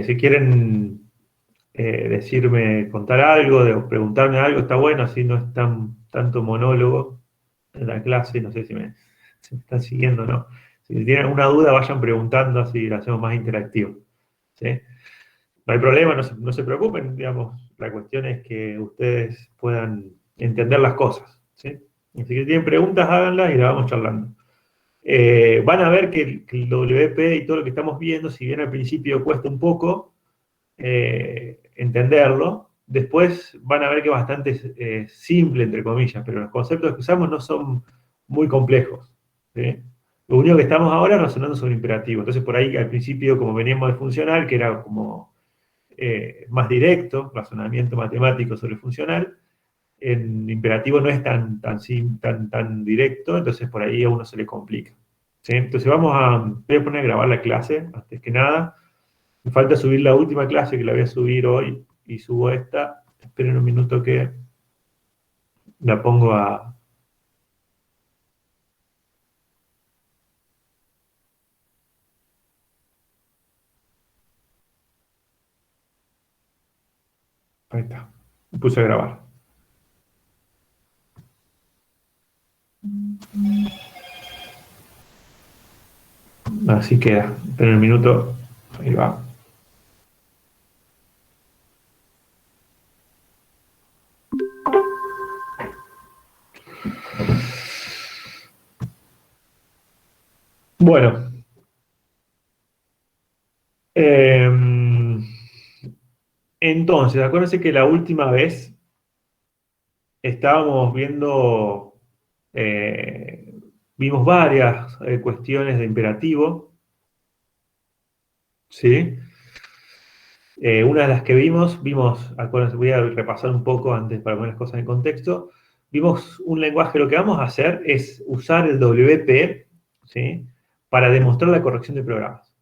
Si quieren decirme, contar algo, o preguntarme algo, está bueno, así no es tanto monólogo en la clase, no sé si me están siguiendo o no. Si tienen alguna duda, vayan preguntando, así lo hacemos más interactivo. ¿Sí? No hay problema, no se preocupen, digamos, la cuestión es que ustedes puedan entender las cosas. ¿Sí? Así que si tienen preguntas, háganlas y las vamos charlando. Van a ver que el WP y todo lo que estamos viendo, si bien al principio cuesta un poco entenderlo, después van a ver que es bastante simple, entre comillas, pero los conceptos que usamos no son muy complejos. ¿Sí? Lo único que estamos ahora razonando sobre imperativo. Entonces, por ahí al principio, como veníamos de funcional, que era como más directo, razonamiento matemático sobre funcional, en imperativo no es tan directo, entonces por ahí a uno se le complica. ¿Sí? Entonces voy a poner a grabar la clase, antes que nada. Me falta subir la última clase, que la voy a subir hoy, y subo esta. Esperen un minuto que la pongo a... Ahí está. Me puse a grabar. Así queda. Esperen un minuto. Ahí va. Bueno. Entonces, acuérdense que la última vez estábamos viendo, vimos varias cuestiones de imperativo, ¿sí? Una de las que vimos, acuérdense, voy a repasar un poco antes para poner las cosas en contexto. Vimos un lenguaje, lo que vamos a hacer es usar el WP, ¿sí? Para demostrar la corrección de programas.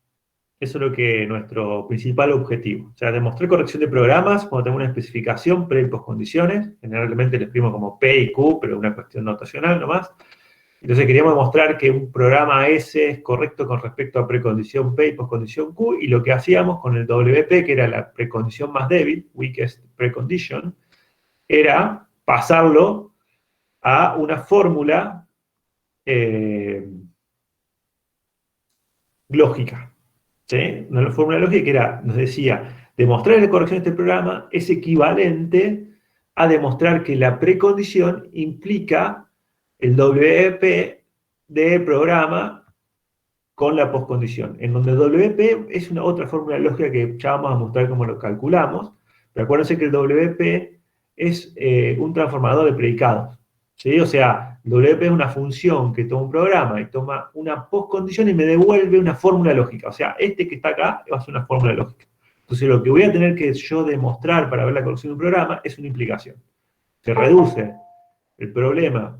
Eso es lo que nuestro principal objetivo. O sea, demostrar corrección de programas cuando tengo una especificación, pre y postcondiciones. Generalmente le exprimo como P y Q, pero una cuestión notacional nomás. Entonces queríamos demostrar que un programa S es correcto con respecto a precondición P y postcondición Q, y lo que hacíamos con el WP, que era la precondición más débil, weakest precondition, era pasarlo a una fórmula lógica. ¿Sí? Una fórmula lógica que nos decía, demostrar la corrección de este programa es equivalente a demostrar que la precondición implica el WP del programa con la postcondición, en donde WP es una otra fórmula lógica que ya vamos a mostrar cómo lo calculamos, pero acuérdense que el WP es un transformador de predicados, ¿sí? O sea, WP es una función que toma un programa y toma una postcondición y me devuelve una fórmula lógica, o sea, este que está acá va a ser una fórmula lógica. Entonces lo que voy a tener que yo demostrar para ver la corrección de un programa es una implicación. Se reduce el problema.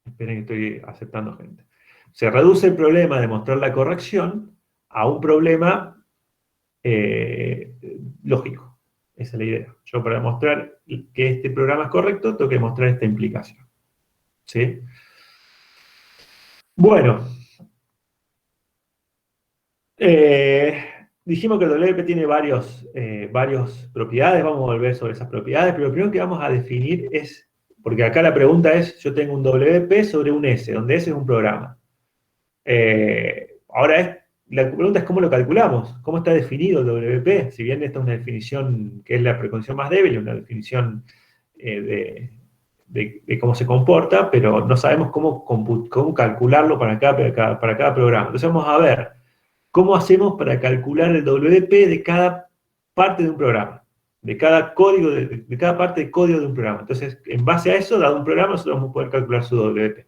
Esperen que estoy aceptando gente. Se reduce el problema de mostrar la corrección a un problema lógico. Esa es la idea. Yo para demostrar que este programa es correcto, tengo que mostrar esta implicación. ¿Sí? Bueno. Dijimos que el WP tiene varias propiedades, vamos a volver sobre esas propiedades, pero lo primero que vamos a definir es, porque acá la pregunta es, yo tengo un WP sobre un S, donde S es un programa. La pregunta es cómo lo calculamos, cómo está definido el WP, si bien esta es una definición que es la precondición más débil, una definición de cómo se comporta, pero no sabemos cómo calcularlo para cada programa. Entonces vamos a ver cómo hacemos para calcular el WP de cada parte de un programa, de cada código, de cada parte del código de un programa. Entonces, en base a eso, dado un programa, nosotros vamos a poder calcular su WP.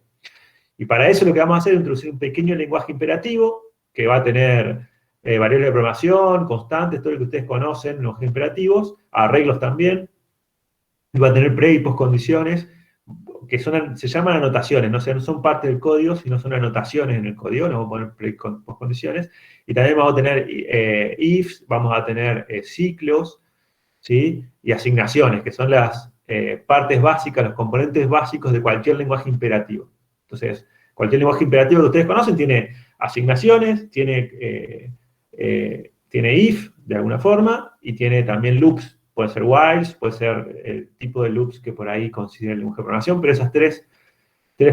Y para eso lo que vamos a hacer es introducir un pequeño lenguaje imperativo que va a tener variables de programación, constantes, todo lo que ustedes conocen, los imperativos, arreglos también, y va a tener pre y postcondiciones, que se llaman anotaciones, no son parte del código, sino son anotaciones en el código, no vamos a poner pre y postcondiciones, y también vamos a tener ifs, vamos a tener ciclos, ¿sí? Y asignaciones, que son las partes básicas, los componentes básicos de cualquier lenguaje imperativo. Entonces, cualquier lenguaje imperativo que ustedes conocen tiene asignaciones, tiene tiene if, de alguna forma, y tiene también loops. Puede ser whiles, puede ser el tipo de loops que por ahí considera el lenguaje de programación, pero esas tres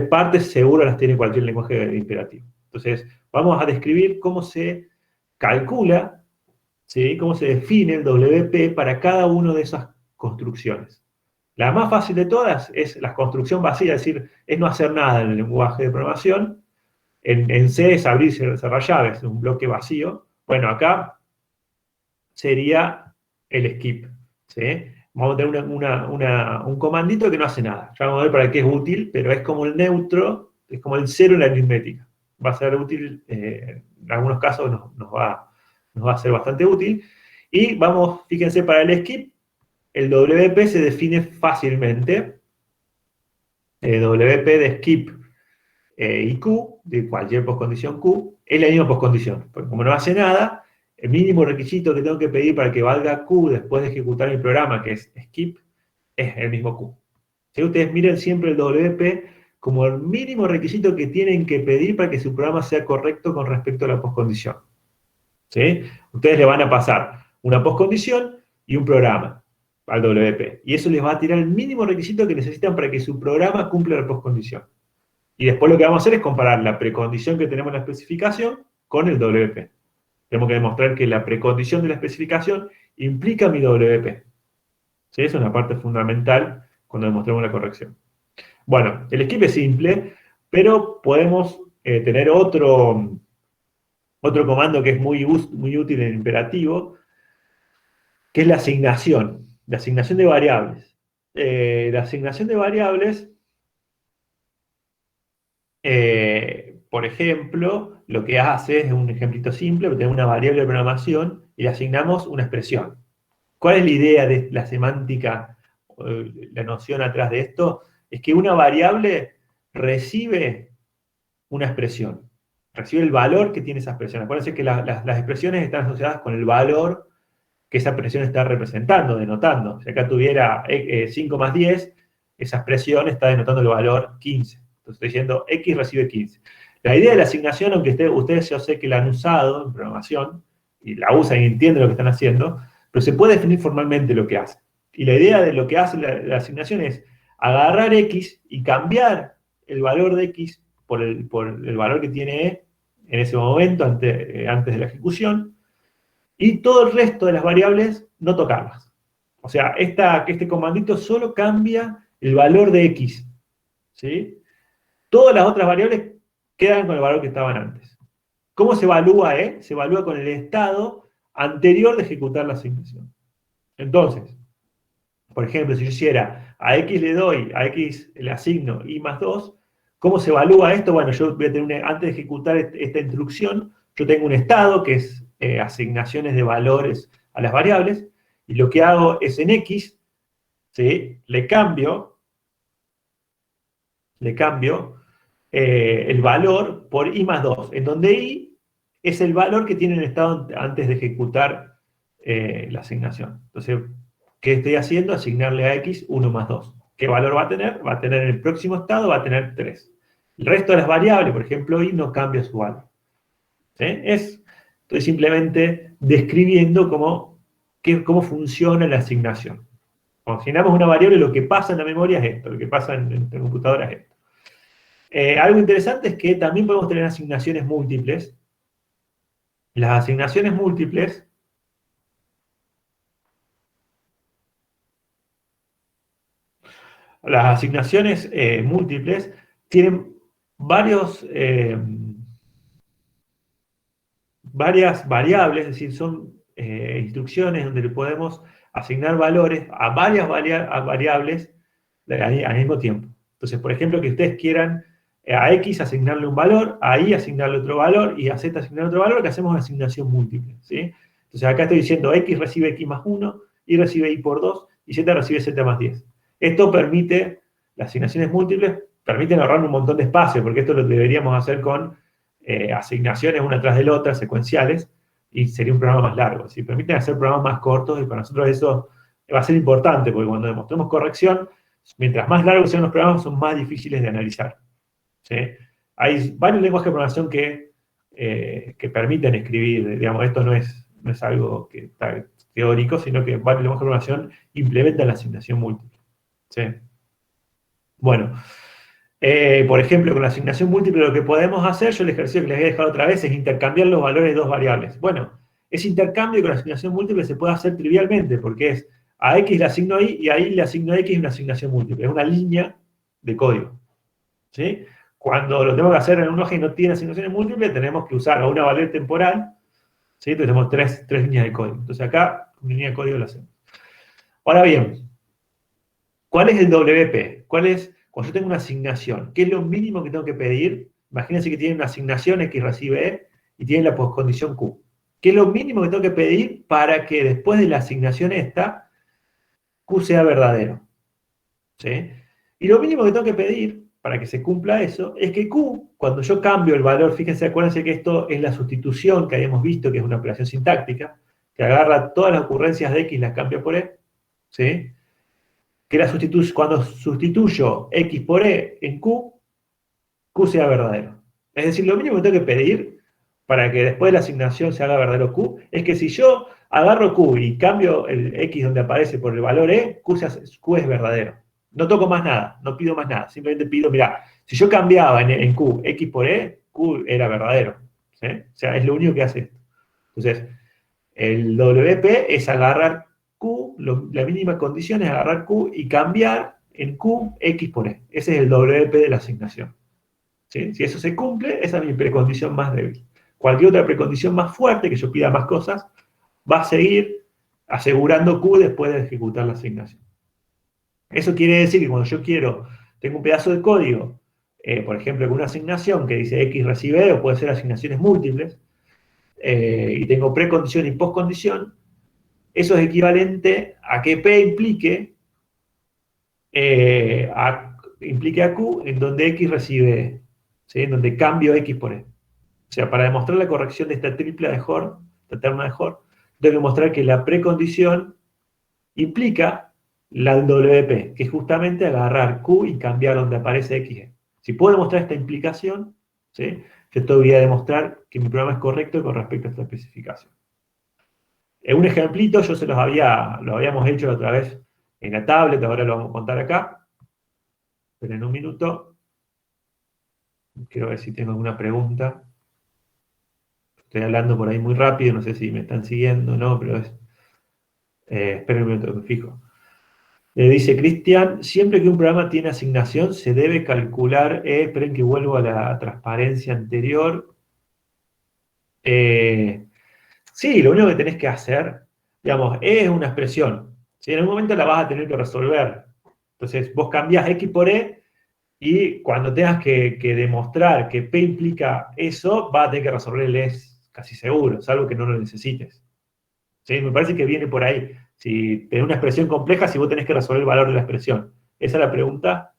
partes seguro las tiene cualquier lenguaje imperativo. Entonces, vamos a describir cómo se calcula, ¿sí? Cómo se define el WP para cada una de esas construcciones. La más fácil de todas es la construcción vacía, es decir, es no hacer nada en el lenguaje de programación. En C es abrir y cerrar llaves, un bloque vacío. Bueno, acá sería el skip, ¿sí? Vamos a tener un comandito que no hace nada. Ya vamos a ver para qué es útil, pero es como el neutro, es como el cero en la aritmética. Va a ser útil, en algunos casos nos va a ser bastante útil. Y vamos, fíjense, para el skip, el WP se define fácilmente. El WP de skip y Q, de cualquier postcondición Q, es la misma postcondición. Porque como no hace nada, el mínimo requisito que tengo que pedir para que valga Q después de ejecutar mi programa, que es skip, es el mismo Q. Si ustedes miren siempre el WP como el mínimo requisito que tienen que pedir para que su programa sea correcto con respecto a la postcondición. ¿Sí? Ustedes le van a pasar una postcondición y un programa al WP. Y eso les va a tirar el mínimo requisito que necesitan para que su programa cumpla la postcondición. Y después lo que vamos a hacer es comparar la precondición que tenemos en la especificación con el WP. Tenemos que demostrar que la precondición de la especificación implica mi WP. ¿Sí? Esa es una parte fundamental cuando demostremos la corrección. Bueno, el skip es simple, pero podemos tener otro comando que es muy útil en imperativo, que es la asignación de variables. La asignación de variables, por ejemplo, lo que hace es un ejemplito simple, tenemos una variable de programación y le asignamos una expresión. ¿Cuál es la idea de la semántica, la noción atrás de esto? Es que una variable recibe una expresión, recibe el valor que tiene esa expresión. Acuérdense que las expresiones están asociadas con el valor que esa expresión está representando, denotando. Si acá tuviera 5 más 10, esa expresión está denotando el valor 15. Entonces estoy diciendo X recibe 15. La idea de la asignación, aunque ustedes yo sé que la han usado en programación, y la usan y entienden lo que están haciendo, pero se puede definir formalmente lo que hace. Y la idea de lo que hace la asignación es agarrar X y cambiar el valor de X por el valor que tiene E en ese momento, antes de la ejecución, y todo el resto de las variables no tocarlas. O sea, este comandito solo cambia el valor de X, ¿sí? Todas las otras variables quedan con el valor que estaban antes. ¿Cómo se evalúa? Se evalúa con el estado anterior de ejecutar la asignación. Entonces, por ejemplo, si yo hiciera a X le doy, a X le asigno Y más 2, ¿cómo se evalúa esto? Bueno, yo voy a tener antes de ejecutar esta instrucción, yo tengo un estado que es asignaciones de valores a las variables, y lo que hago es en X, ¿sí? Le cambio el valor por I más 2, en donde I es el valor que tiene el estado antes de ejecutar la asignación. Entonces, ¿qué estoy haciendo? Asignarle a X 1 más 2. ¿Qué valor va a tener? Va a tener en el próximo estado, va a tener 3. El resto de las variables, por ejemplo, I no cambia su valor. ¿Sí? Estoy simplemente describiendo cómo funciona la asignación. Cuando asignamos una variable, lo que pasa en la memoria es esto, lo que pasa en la computadora es esto. Algo interesante es que también podemos tener asignaciones múltiples. Las asignaciones múltiples tienen varias variables, es decir, son instrucciones donde le podemos asignar valores a varias variables al mismo tiempo. Entonces, por ejemplo, que ustedes quieran a X asignarle un valor, a Y asignarle otro valor y a Z asignarle otro valor, que hacemos una asignación múltiple, ¿sí? Entonces acá estoy diciendo X recibe X más 1, Y recibe Y por 2 y Z recibe Z más 10. Esto permite, las asignaciones múltiples permiten ahorrar un montón de espacio, porque esto lo deberíamos hacer con asignaciones una tras de la otra, secuenciales, y sería un programa más largo. Si permiten hacer programas más cortos, y para nosotros eso va a ser importante, porque cuando demostremos corrección, mientras más largos sean los programas, son más difíciles de analizar. ¿Sí? Hay varios lenguajes de programación que que permiten escribir, digamos, esto no es algo que está teórico, sino que varios lenguajes de programación implementan la asignación múltiple. ¿Sí? Bueno, por ejemplo, con la asignación múltiple lo que podemos hacer, yo el ejercicio que les voy a dejar otra vez, es intercambiar los valores de dos variables. Bueno, ese intercambio con la asignación múltiple se puede hacer trivialmente, porque es a x le asigno y, y ahí le asigno x una asignación múltiple. Es una línea de código. ¿Sí? Cuando lo tenemos que hacer en un lenguaje que no tiene asignaciones múltiples, tenemos que usar una variable temporal. ¿Sí? Entonces tenemos tres líneas de código. Entonces acá, una línea de código la hacemos. Ahora bien, ¿cuál es el WP? ¿Cuál es, cuando yo tengo una asignación, qué es lo mínimo que tengo que pedir? Imagínense que tienen una asignación X recibe E y tienen la postcondición Q. ¿Qué es lo mínimo que tengo que pedir para que después de la asignación esta, Q sea verdadero? ¿Sí? Y lo mínimo que tengo que pedir para que se cumpla eso es que Q, cuando yo cambio el valor, fíjense, acuérdense que esto es la sustitución que habíamos visto, que es una operación sintáctica, que agarra todas las ocurrencias de X y las cambia por E, ¿sí? Que cuando sustituyo X por E en Q, Q sea verdadero. Es decir, lo mínimo que tengo que pedir para que después de la asignación se haga verdadero Q, es que si yo agarro Q y cambio el X donde aparece por el valor E, Q es verdadero. No toco más nada, no pido más nada. Simplemente pido, mira, si yo cambiaba en Q X por E, Q era verdadero. ¿Sí? O sea, es lo único que hace esto. Entonces, el WP es agarrar Q, la mínima condición es agarrar Q y cambiar en Q X por E. Ese es el WP de la asignación. ¿Sí? Si eso se cumple, esa es mi precondición más débil. Cualquier otra precondición más fuerte, que yo pida más cosas, va a seguir asegurando Q después de ejecutar la asignación. Eso quiere decir que cuando yo tengo un pedazo de código, por ejemplo, con una asignación que dice X recibe E, o puede ser asignaciones múltiples, y tengo precondición y postcondición, eso es equivalente a que P implique a Q en donde X recibe E, ¿sí? En donde cambio X por E. O sea, para demostrar la corrección de esta tripla de Hort, esta terna de Hort, tengo que mostrar que la precondición implica la del WP, que es justamente agarrar Q y cambiar donde aparece X. Si puedo demostrar esta implicación, ¿sí? Yo te voy a demostrar que mi programa es correcto con respecto a esta especificación. Un ejemplito, yo lo habíamos hecho otra vez en la tablet, ahora lo vamos a contar acá. Pero en un minuto, quiero ver si tengo alguna pregunta. Estoy hablando por ahí muy rápido, no sé si me están siguiendo o no, pero esperen un minuto, me fijo. Dice Cristian, siempre que un programa tiene asignación, se debe calcular, esperen que vuelvo a la transparencia anterior. Sí, lo único que tenés que hacer, digamos, es una expresión. ¿Sí? En algún momento la vas a tener que resolver. Entonces, vos cambiás X por E, y cuando tengas que demostrar que P implica eso, vas a tener que resolver el ES casi seguro, salvo que no lo necesites. ¿Sí? Me parece que viene por ahí. Si tenés una expresión compleja, si vos tenés que resolver el valor de la expresión. ¿Esa es la pregunta?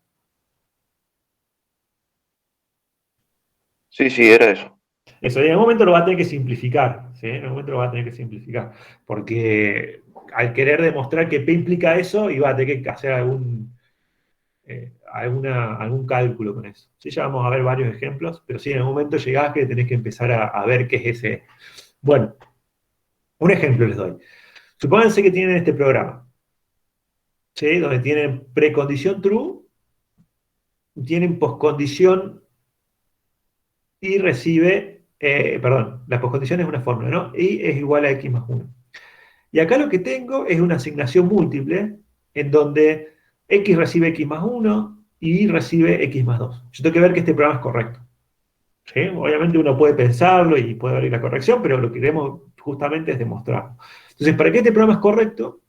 Sí, sí, era eso. Eso, en algún momento lo vas a tener que simplificar. ¿Sí? En algún momento lo vas a tener que simplificar. Porque al querer demostrar que P implica eso, iba a tener que hacer algún cálculo con eso. Sí, ya vamos a ver varios ejemplos, pero sí, en algún momento llegás que tenés que empezar a ver qué es ese. Bueno, un ejemplo les doy. Supónganse que tienen este programa, ¿sí? Donde tienen precondición true, tienen postcondición y recibe, perdón, la postcondición es una fórmula, ¿no? Y es igual a x más 1. Y acá lo que tengo es una asignación múltiple en donde x recibe x más 1 y y recibe x más 2. Yo tengo que ver que este programa es correcto. ¿Sí? Obviamente uno puede pensarlo y puede ver la corrección, pero lo que queremos justamente es demostrarlo. Entonces, para que este programa es correcto,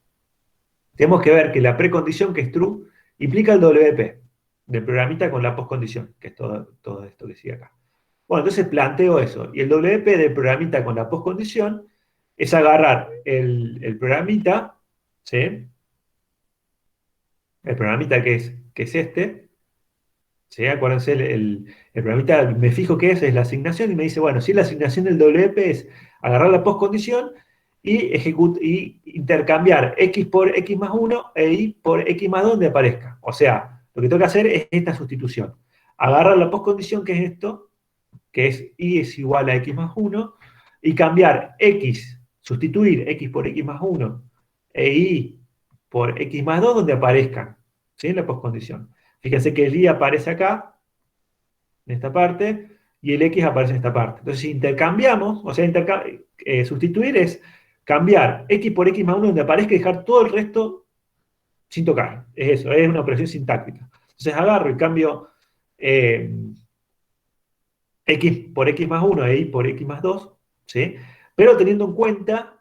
tenemos que ver que la precondición, que es true, implica el WP del programita con la postcondición, que es todo esto que sigue acá. Bueno, entonces planteo eso. Y el WP del programita con la postcondición es agarrar el programita, ¿sí? El programita que es este, ¿sí? Acuérdense, el programita, me fijo que es la asignación y me dice, bueno, si la asignación del WP es agarrar la postcondición y intercambiar x por x más 1 e y por x más 2 donde aparezca. O sea, lo que tengo que hacer es esta sustitución. Agarrar la postcondición, que es esto, que es y es igual a x más 1, y cambiar x, sustituir x por x más 1 e y por x más 2 donde aparezcan, ¿sí? En la postcondición. Fíjense que el y aparece acá, en esta parte, y el x aparece en esta parte. Entonces, si intercambiamos, o sea, sustituir es cambiar x por x más 1 donde aparezca y dejar todo el resto sin tocar. Es eso, es una operación sintáctica. Entonces agarro y cambio eh, x por x más 1 e y por x más 2, ¿sí? Pero teniendo en cuenta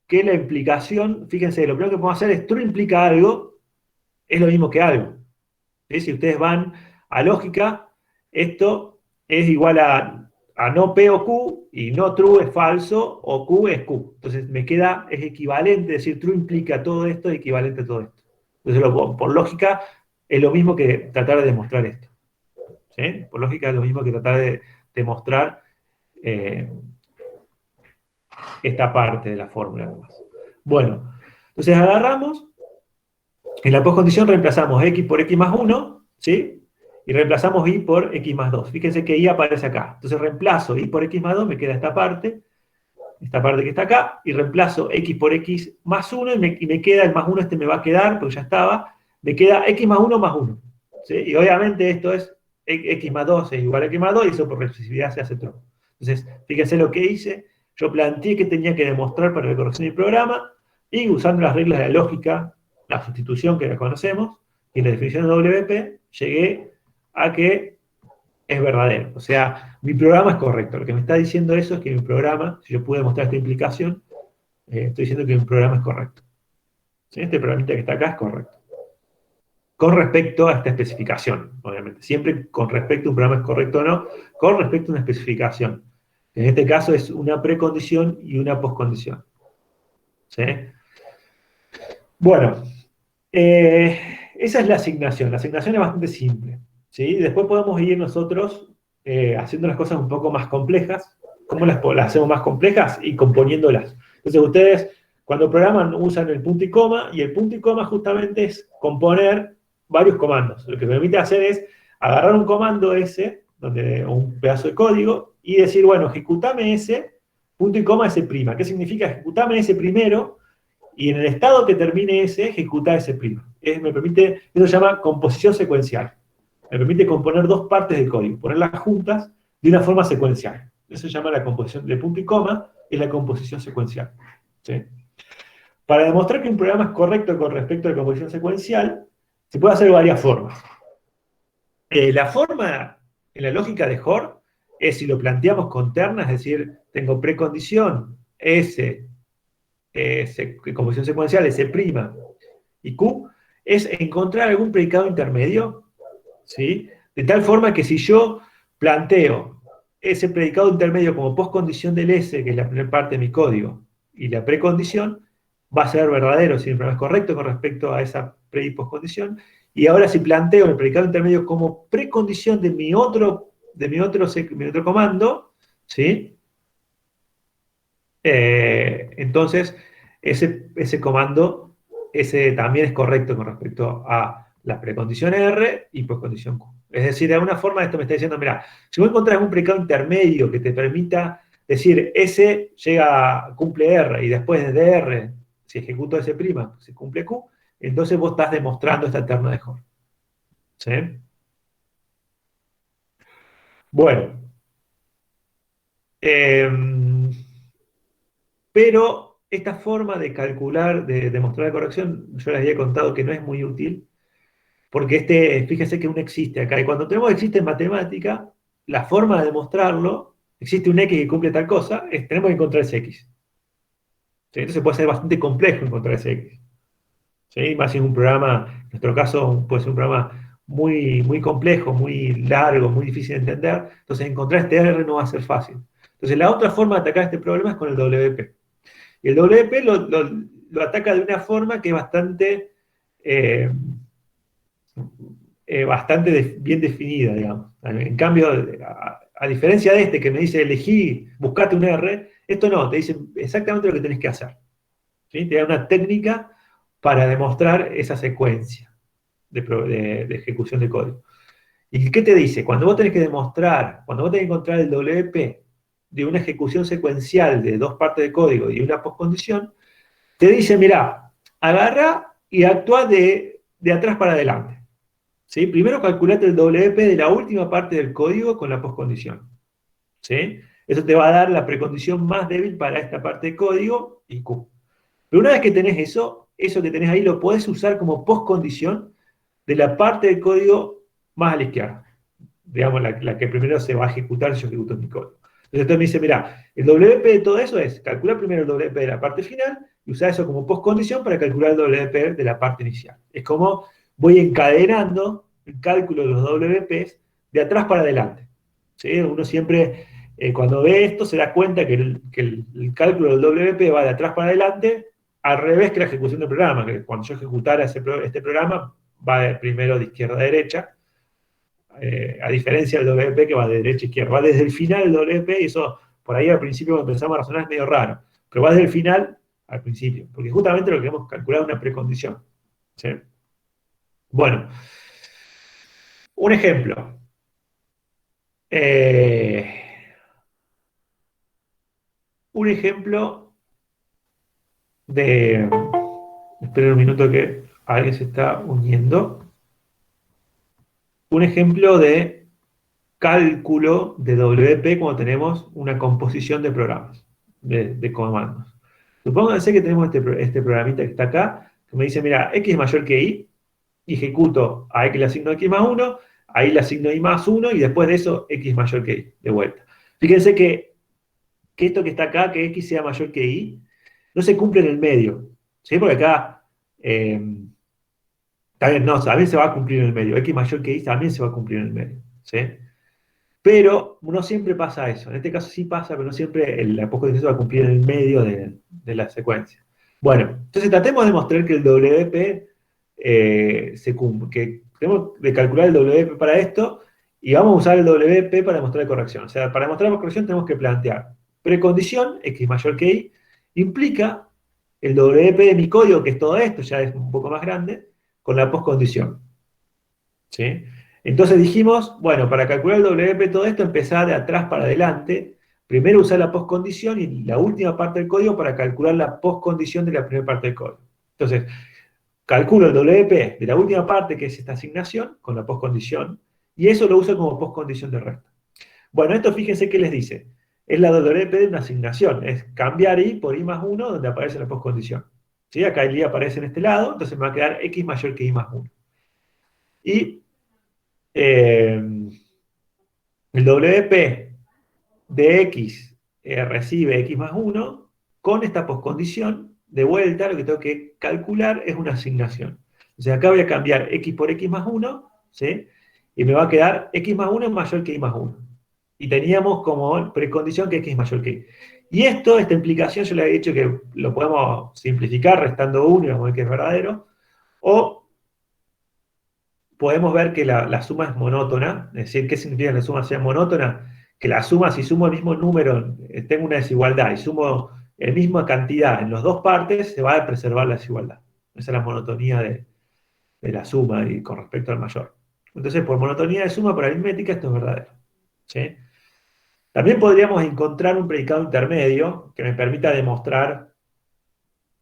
que la implicación, fíjense, lo primero que podemos hacer es true implica algo, es lo mismo que algo. ¿Sí? Si ustedes van a lógica, esto es igual a no P o Q, y no true es falso, o Q es Q. Entonces me queda, es equivalente, es decir, true implica todo esto, es equivalente a todo esto. Entonces, por lógica, es lo mismo que tratar de demostrar esto. ¿Sí? Por lógica, es lo mismo que tratar de demostrar eh, esta parte de la fórmula nomás. Bueno, entonces agarramos, en la postcondición reemplazamos x por x más 1, ¿sí? Y reemplazamos y por x más 2. Fíjense que y aparece acá. Entonces reemplazo y por x más 2, me queda esta parte que está acá, y reemplazo x por x más 1, y me queda el más 1, este me va a quedar, porque ya estaba, me queda x más 1 más 1. ¿Sí? Y obviamente esto es x más 2 es igual a x más 2, y eso por recursividad se hace true. Entonces, fíjense lo que hice. Yo planteé que tenía que demostrar para la corrección del programa, y usando las reglas de la lógica, la sustitución que la conocemos, y la definición de WP, llegué a que es verdadero. O sea, mi programa es correcto. Lo que me está diciendo eso es que mi programa, si yo pude demostrar esta implicación, estoy diciendo que mi programa es correcto. ¿Sí? Este programita que está acá es correcto. Con respecto a esta especificación, obviamente. Siempre con respecto a un programa es correcto o no, con respecto a una especificación. En este caso es una precondición y una postcondición. ¿Sí? Bueno, esa es la asignación. La asignación es bastante simple. ¿Sí? Después podemos ir nosotros haciendo las cosas un poco más complejas. ¿Cómo las hacemos más complejas? Y componiéndolas. Entonces ustedes, cuando programan, usan el punto y coma, y el punto y coma justamente es componer varios comandos. Lo que permite hacer es agarrar un comando ese, donde, o un pedazo de código, y decir, bueno, ejecutame ese, punto y coma ese prima. ¿Qué significa? Ejecutame ese primero, y en el estado que termine ese, ejecutar ese prima. Me permite, eso se llama composición secuencial. Me permite componer dos partes del código, ponerlas juntas de una forma secuencial. Eso se llama la composición de punto y coma, es la composición secuencial. ¿Sí? Para demostrar que un programa es correcto con respecto a la composición secuencial, se puede hacer de varias formas. La forma, en la lógica de Hoare, es si lo planteamos con ternas, es decir, tengo precondición S, composición secuencial S' y Q, es encontrar algún predicado intermedio, ¿sí? De tal forma que si yo planteo ese predicado intermedio como postcondición del S, que es la primera parte de mi código, y la precondición, va a ser verdadero si el programa es correcto con respecto a esa pre y postcondición. Y ahora si planteo el predicado intermedio como precondición de mi otro comando, ¿sí? Entonces, ese comando, ese también es correcto con respecto a la precondición R y postcondición Q. Es decir, de alguna forma esto me está diciendo, mira, si vos encontrás un predicado intermedio que te permita decir S cumple R, y después de R, si ejecuto S', se cumple Q, entonces vos estás demostrando esta terna de Hoare. ¿Sí? Bueno, pero esta forma de calcular, de demostrar la corrección, yo les había contado que no es muy útil, porque fíjense que un existe acá, y cuando tenemos existe en matemática, la forma de demostrarlo, existe un x que cumple tal cosa, tenemos que encontrar ese x. ¿Sí? Entonces puede ser bastante complejo encontrar ese x. ¿Sí? Más si es un programa, en nuestro caso puede ser un programa muy, muy complejo, muy largo, muy difícil de entender, entonces encontrar este R no va a ser fácil. Entonces la otra forma de atacar este problema es con el WP. Y el WP lo ataca de una forma que es eh, bastante bien definida, digamos. En cambio, a diferencia de este que me dice elegí, buscate un R, esto no, te dice exactamente lo que tenés que hacer. ¿Sí? Te da una técnica para demostrar esa secuencia de ejecución de código. ¿Y qué te dice? Cuando vos tenés que demostrar, cuando vos tenés que encontrar el WP de una ejecución secuencial de dos partes de código y una postcondición, te dice, mira, agarra y actúa de atrás para adelante. ¿Sí? Primero calculate el WP de la última parte del código con la postcondición. ¿Sí? Eso te va a dar la precondición más débil para esta parte de código y Q. Pero una vez que tenés eso que tenés ahí lo podés usar como postcondición de la parte del código más a la izquierda. Digamos, la que primero se va a ejecutar si yo ejecuto mi código. Entonces me dice, mira, el WP de todo eso es calcular primero el WP de la parte final y usar eso como postcondición para calcular el WP de la parte inicial. Es como voy encadenando el cálculo de los WPs de atrás para adelante. ¿Sí? Uno siempre, cuando ve esto, se da cuenta que el cálculo del WP va de atrás para adelante, al revés que la ejecución del programa, que cuando yo ejecutara este programa, va primero de izquierda a derecha, a diferencia del WP que va de derecha a izquierda. Va desde el final del WP y eso, por ahí al principio cuando empezamos a razonar es medio raro, pero va desde el final al principio, porque justamente lo que queremos calcular es una precondición. ¿Sí? Bueno, un ejemplo. Eh, un ejemplo de... Esperen un minuto que alguien se está uniendo. Un ejemplo de cálculo de WP cuando tenemos una composición de programas, de comandos. Supónganse que tenemos este programita que está acá, que me dice, mira, x es mayor que y, y ejecuto a x le asigno x más 1, a y le asigno y más 1, y después de eso x mayor que y, de vuelta. Fíjense que esto que está acá, que x sea mayor que y, no se cumple en el medio, ¿sí? Porque acá, también, no, también se va a cumplir en el medio, x mayor que y también se va a cumplir en el medio, ¿sí? Pero no siempre pasa eso. En este caso sí pasa, pero no siempre la postcondición va a cumplir en el medio de la secuencia. Bueno, entonces tratemos de mostrar que el WP se cumple, que tenemos de calcular el WP para esto y vamos a usar el WP para demostrar la corrección. O sea, para demostrar la corrección tenemos que plantear precondición, x mayor que y, implica el WP de mi código, que es todo esto, ya es un poco más grande, con la postcondición. ¿Sí? Entonces dijimos, bueno, para calcular el WP todo esto, empezar de atrás para adelante. Primero usar la postcondición y la última parte del código para calcular la postcondición de la primera parte del código. Entonces, calculo el WP de la última parte, que es esta asignación, con la postcondición, y eso lo uso como postcondición de resto. Bueno, esto fíjense qué les dice. Es la WP de una asignación, es cambiar i por i más 1, donde aparece la postcondición. ¿Sí? Acá el i aparece en este lado, entonces me va a quedar x mayor que i más 1. Y eh, el WP de x recibe x más 1, con esta poscondición, de vuelta lo que tengo que calcular es una asignación. O sea, acá voy a cambiar x por x más 1, ¿sí? Y me va a quedar x más 1 es mayor que y más 1. Y teníamos como precondición que x es mayor que y. Y esta implicación yo le había dicho que lo podemos simplificar restando 1 y vamos a ver que es verdadero. O podemos ver que la suma es monótona, es decir, ¿qué significa que la suma sea monótona? Que la suma, si sumo el mismo número, tengo una desigualdad y sumo la misma cantidad en las dos partes, se va a preservar la desigualdad. Esa es la monotonía de la suma y con respecto al mayor. Entonces, por monotonía de suma, por aritmética, esto es verdadero. ¿Sí? También podríamos encontrar un predicado intermedio que me permita demostrar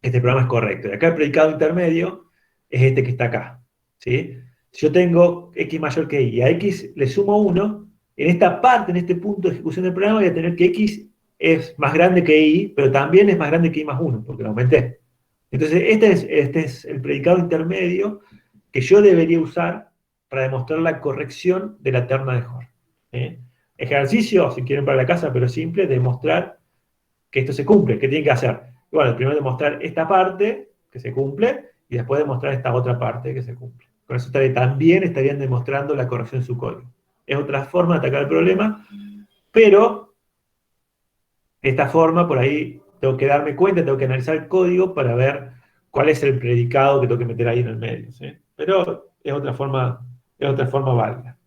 que este programa es correcto. Y acá el predicado intermedio es este que está acá. ¿Sí? Si yo tengo x mayor que y a x le sumo 1, en esta parte, en este punto de ejecución del programa, voy a tener que x es más grande que y, pero también es más grande que y más 1, porque lo aumenté. Entonces, este es el predicado intermedio que yo debería usar para demostrar la corrección de la terna de Hort. ¿Sí? Ejercicio, si quieren para la casa, pero simple, demostrar que esto se cumple. ¿Qué tienen que hacer? Bueno, primero demostrar esta parte que se cumple y después demostrar esta otra parte que se cumple. Con eso también estarían demostrando la corrección de su código. Es otra forma de atacar el problema, pero de esta forma por ahí tengo que darme cuenta, tengo que analizar el código para ver cuál es el predicado que tengo que meter ahí en el medio. ¿Sí? Pero es otra forma válida.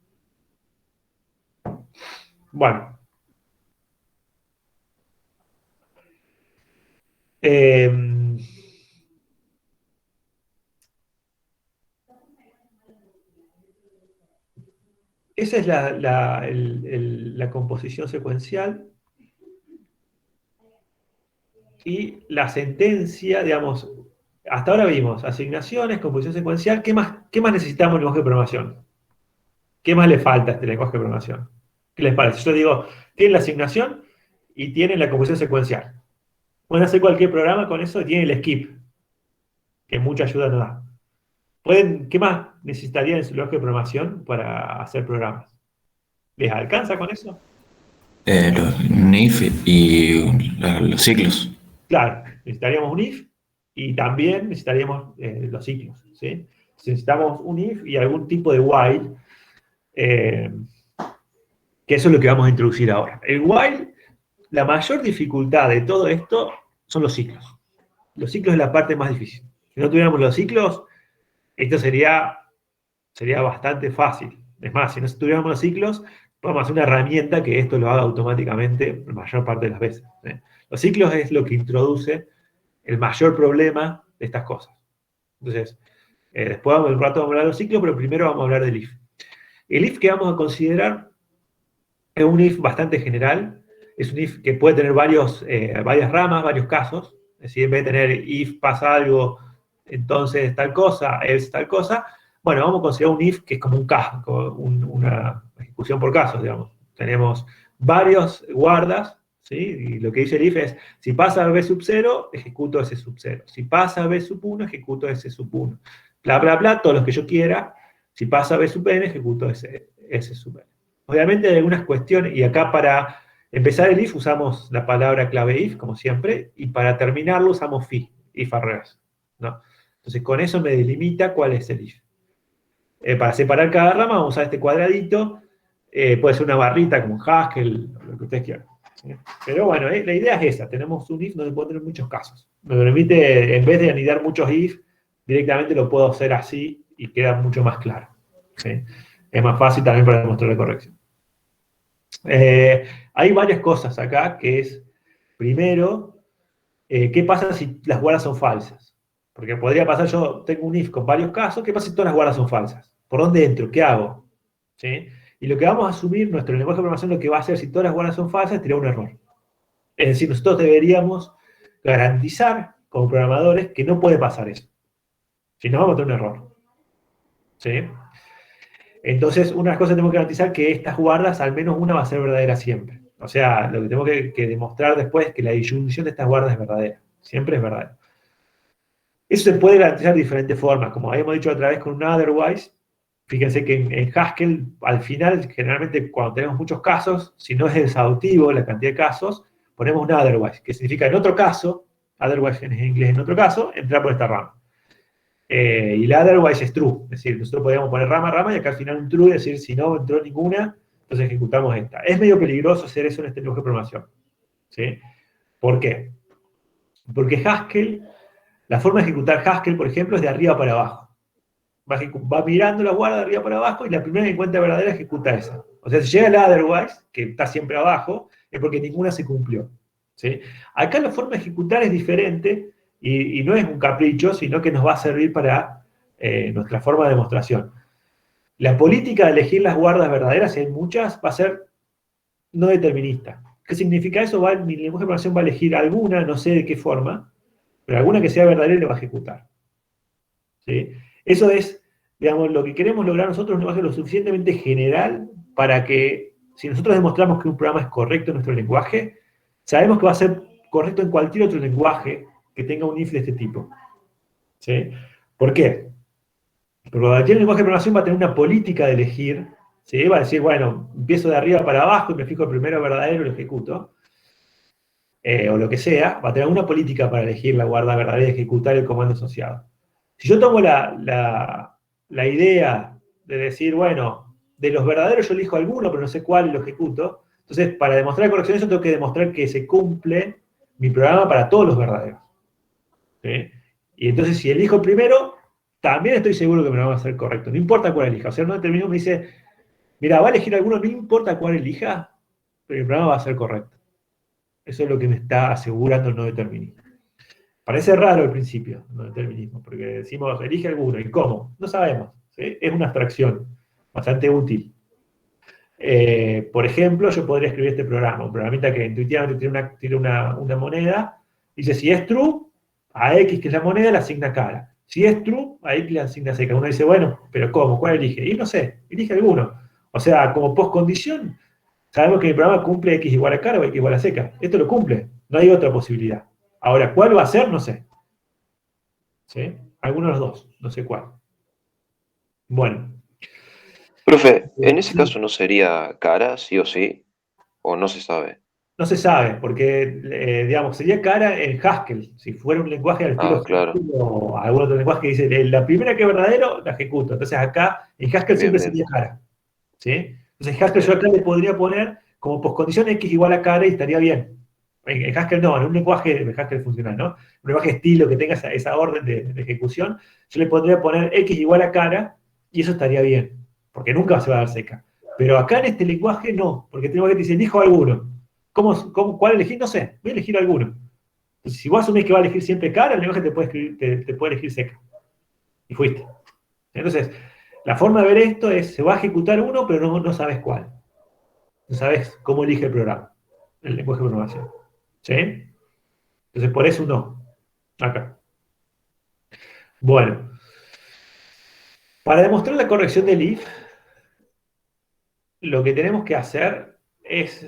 Bueno, eh, esa es la composición secuencial. Y la sentencia, digamos, hasta ahora vimos asignaciones, composición secuencial. Qué más necesitamos en el lenguaje de programación? ¿Qué más le falta a este lenguaje de programación? ¿Qué les parece? Yo digo, tienen la asignación y tienen la composición secuencial. Pueden hacer cualquier programa con eso y tienen el skip, que mucha ayuda nos da. ¿Qué más necesitarían en su lenguaje de programación para hacer programas? ¿Les alcanza con eso? Los NIF y los ciclos. Claro, necesitaríamos un if y también necesitaríamos los ciclos, ¿sí? Necesitamos un if y algún tipo de while, eh, que eso es lo que vamos a introducir ahora. El while, la mayor dificultad de todo esto son los ciclos. Los ciclos es la parte más difícil. Si no tuviéramos los ciclos, esto sería bastante fácil. Es más, si no tuviéramos los ciclos, podemos hacer una herramienta que esto lo haga automáticamente la mayor parte de las veces, ¿eh? Los ciclos es lo que introduce el mayor problema de estas cosas. Entonces, después un rato vamos a hablar de los ciclos, pero primero vamos a hablar del if. El if que vamos a considerar es un if bastante general, es un if que puede tener varias ramas, varios casos, es decir, en vez de tener if pasa algo, entonces tal cosa, es tal cosa, bueno, vamos a considerar un if que es como un caso, una ejecución por casos, digamos. Tenemos varios guardas, ¿sí? Y lo que dice el if es, si pasa b sub 0, ejecuto ese sub 0. Si pasa b sub 1, ejecuto ese sub 1. Bla, bla, bla, todos los que yo quiera. Si pasa b sub n, ejecuto ese sub n. Obviamente hay algunas cuestiones, y acá para empezar el if usamos la palabra clave if, como siempre, y para terminarlo usamos if arrays, ¿no? Entonces con eso me delimita cuál es el if. Para separar cada rama vamos a usar este cuadradito, puede ser una barrita como un Haskell, lo que ustedes quieran, ¿sí? Pero bueno, la idea es esa, tenemos un if donde puedo tener muchos casos. Me permite, en vez de anidar muchos if, directamente lo puedo hacer así y queda mucho más claro, ¿sí? Es más fácil también para demostrar la corrección. Hay varias cosas acá, que es, primero, ¿qué pasa si las guardas son falsas? Porque podría pasar, yo tengo un if con varios casos, ¿qué pasa si todas las guardas son falsas? ¿Por dónde entro? ¿Qué hago? ¿Sí? Y lo que vamos a asumir, nuestro lenguaje de programación lo que va a hacer si todas las guardas son falsas es tirar un error. Es decir, nosotros deberíamos garantizar como programadores que no puede pasar eso. Si no, vamos a tener un error. ¿Sí? Entonces, una de las cosas que tenemos que garantizar es que estas guardas, al menos una va a ser verdadera siempre. O sea, lo que tenemos que demostrar después es que la disyunción de estas guardas es verdadera. Siempre es verdadera. Eso se puede garantizar de diferentes formas. Como habíamos dicho otra vez con un otherwise, fíjense que en Haskell, al final, generalmente cuando tenemos muchos casos, si no es exhaustivo la cantidad de casos, ponemos un otherwise, que significa en otro caso, otherwise en inglés en otro caso, entrar por esta rama. Y la otherwise es true, es decir, nosotros podríamos poner rama y acá al final un true, es decir, si no entró ninguna, entonces ejecutamos esta. Es medio peligroso hacer eso en este lenguaje de programación, ¿sí? ¿Por qué? Porque Haskell, la forma de ejecutar Haskell, por ejemplo, es de arriba para abajo. Va mirando la guarda de arriba para abajo y la primera que encuentra verdadera ejecuta esa. O sea, si llega el otherwise, que está siempre abajo, es porque ninguna se cumplió, ¿sí? Acá la forma de ejecutar es diferente y no es un capricho, sino que nos va a servir para nuestra forma de demostración. La política de elegir las guardas verdaderas, si hay muchas, va a ser no determinista. ¿Qué significa eso? Mi lenguaje de programación va a elegir alguna, no sé de qué forma, pero alguna que sea verdadera le va a ejecutar, ¿sí? Eso es, digamos, lo que queremos lograr nosotros, un lenguaje lo suficientemente general para que, si nosotros demostramos que un programa es correcto en nuestro lenguaje, sabemos que va a ser correcto en cualquier otro lenguaje que tenga un if de este tipo, ¿sí? ¿Por qué? Porque cualquier lenguaje de programación va a tener una política de elegir, ¿sí? Va a decir, bueno, empiezo de arriba para abajo y me fijo el primero verdadero y lo ejecuto, o lo que sea, va a tener una política para elegir la guarda verdadera y ejecutar el comando asociado. Si yo tomo la idea de decir, bueno, de los verdaderos yo elijo alguno, pero no sé cuál y lo ejecuto, entonces para demostrar corrección eso tengo que demostrar que se cumple mi programa para todos los verdaderos, ¿sí? Y entonces si elijo el primero, también estoy seguro que me lo va a hacer correcto, no importa cuál elija. O sea, no determino, me dice, mira, va a elegir alguno, no importa cuál elija, pero el programa va a ser correcto. Eso es lo que me está asegurando el no determinismo. Parece raro al principio, no determinismo, porque decimos, elige alguno, ¿y cómo? No sabemos, ¿sí? Es una abstracción bastante útil. Por ejemplo, yo podría escribir este programa, un programita que intuitivamente tiene una moneda, dice si es true, a X, que es la moneda, le asigna cara. Si es true, a X le asigna seca. Uno dice, bueno, pero ¿cómo? ¿Cuál elige? Y no sé, elige alguno. O sea, como postcondición, sabemos que el programa cumple X igual a cara o X igual a seca. Esto lo cumple, no hay otra posibilidad. Ahora, ¿cuál va a ser? No sé. ¿Sí? Alguno de los dos, no sé cuál. Bueno, Profe, en ese caso no sería cara, sí o sí, o no se sabe. no se sabe, porque, digamos, sería cara en Haskell, si fuera un lenguaje al estilo Ah, Haskell claro. o algún otro lenguaje que dice, la primera que es verdadero, la ejecuto. Entonces acá, en Haskell Bien, siempre bien, sería cara, ¿sí? Entonces en Haskell yo bien. acá le podría poner como poscondición X igual a cara y estaría bien. En Haskell no, en un lenguaje de Haskell funcional, ¿no? Un lenguaje estilo que tenga esa orden de ejecución, yo le podría poner X igual a cara y eso estaría bien, porque nunca se va a dar seca. Pero acá en este lenguaje no, porque tengo que decir, elijo alguno. ¿Cuál elegir? No sé, voy a elegir alguno. Entonces, si vos asumís que va a elegir siempre cara, el lenguaje te puede, te puede elegir seca. Y fuiste. Entonces, la forma de ver esto es, se va a ejecutar uno, pero no sabes cuál. No sabes cómo elige el programa, el lenguaje de programación. ¿Sí? Entonces, por eso no. Acá. Bueno, para demostrar la corrección del if, lo que tenemos que hacer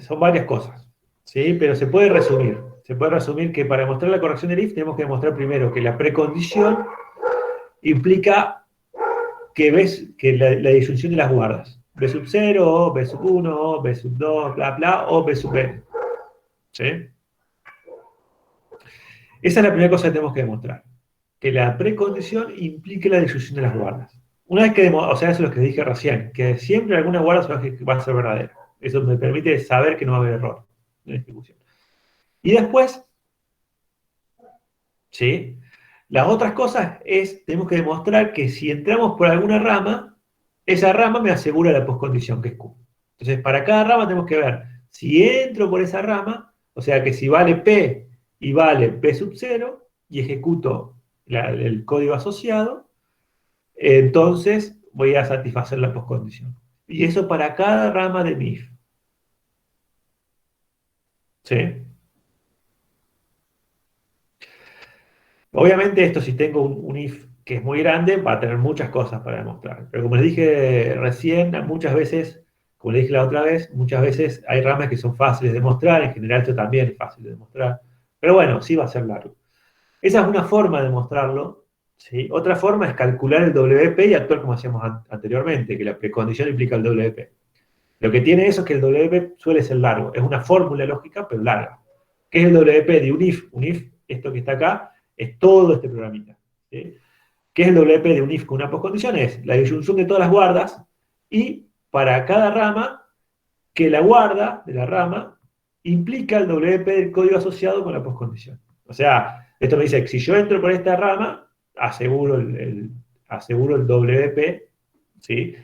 son varias cosas. ¿Sí? Pero se puede resumir. Se puede resumir que para demostrar la corrección del if tenemos que demostrar primero que la precondición implica que ves que la disyunción de las guardas. B sub 0, B sub 1, B sub 2, bla, bla, o B sub n. ¿Sí? Esa es la primera cosa que tenemos que demostrar. Que la precondición implique la disyunción de las guardas. Una vez que, o sea, eso es lo que dije recién, que siempre alguna guarda va a ser verdadera. Eso me permite saber que no va a haber error en la ejecución. Y después, ¿sí? Las otras cosas tenemos que demostrar que si entramos por alguna rama, esa rama me asegura la postcondición, que es Q. Entonces, para cada rama tenemos que ver si entro por esa rama, o sea que si vale P y vale P sub 0 y ejecuto el código asociado, entonces voy a satisfacer la postcondición. Y eso para cada rama de mi if. ¿Sí? Obviamente esto, si tengo un if que es muy grande, va a tener muchas cosas para demostrar. Pero como les dije recién, muchas veces, como les dije la otra vez, muchas veces hay ramas que son fáciles de demostrar, en general esto también es fácil de demostrar. Pero bueno, sí va a ser largo. Esa es una forma de demostrarlo, ¿sí? Otra forma es calcular el WP y actuar como hacíamos anteriormente, que la precondición implica el WP. Lo que tiene eso es que el WP suele ser largo. Es una fórmula lógica, pero larga. ¿Qué es el WP de un if? Un if, esto que está acá, es todo este programita. ¿Sí? ¿Qué es el WP de un if con una postcondición? Es la disyunción de todas las guardas y para cada rama, que la guarda de la rama implica el WP del código asociado con la postcondición. O sea, esto me dice que si yo entro por esta rama, aseguro el WP, ¿sí?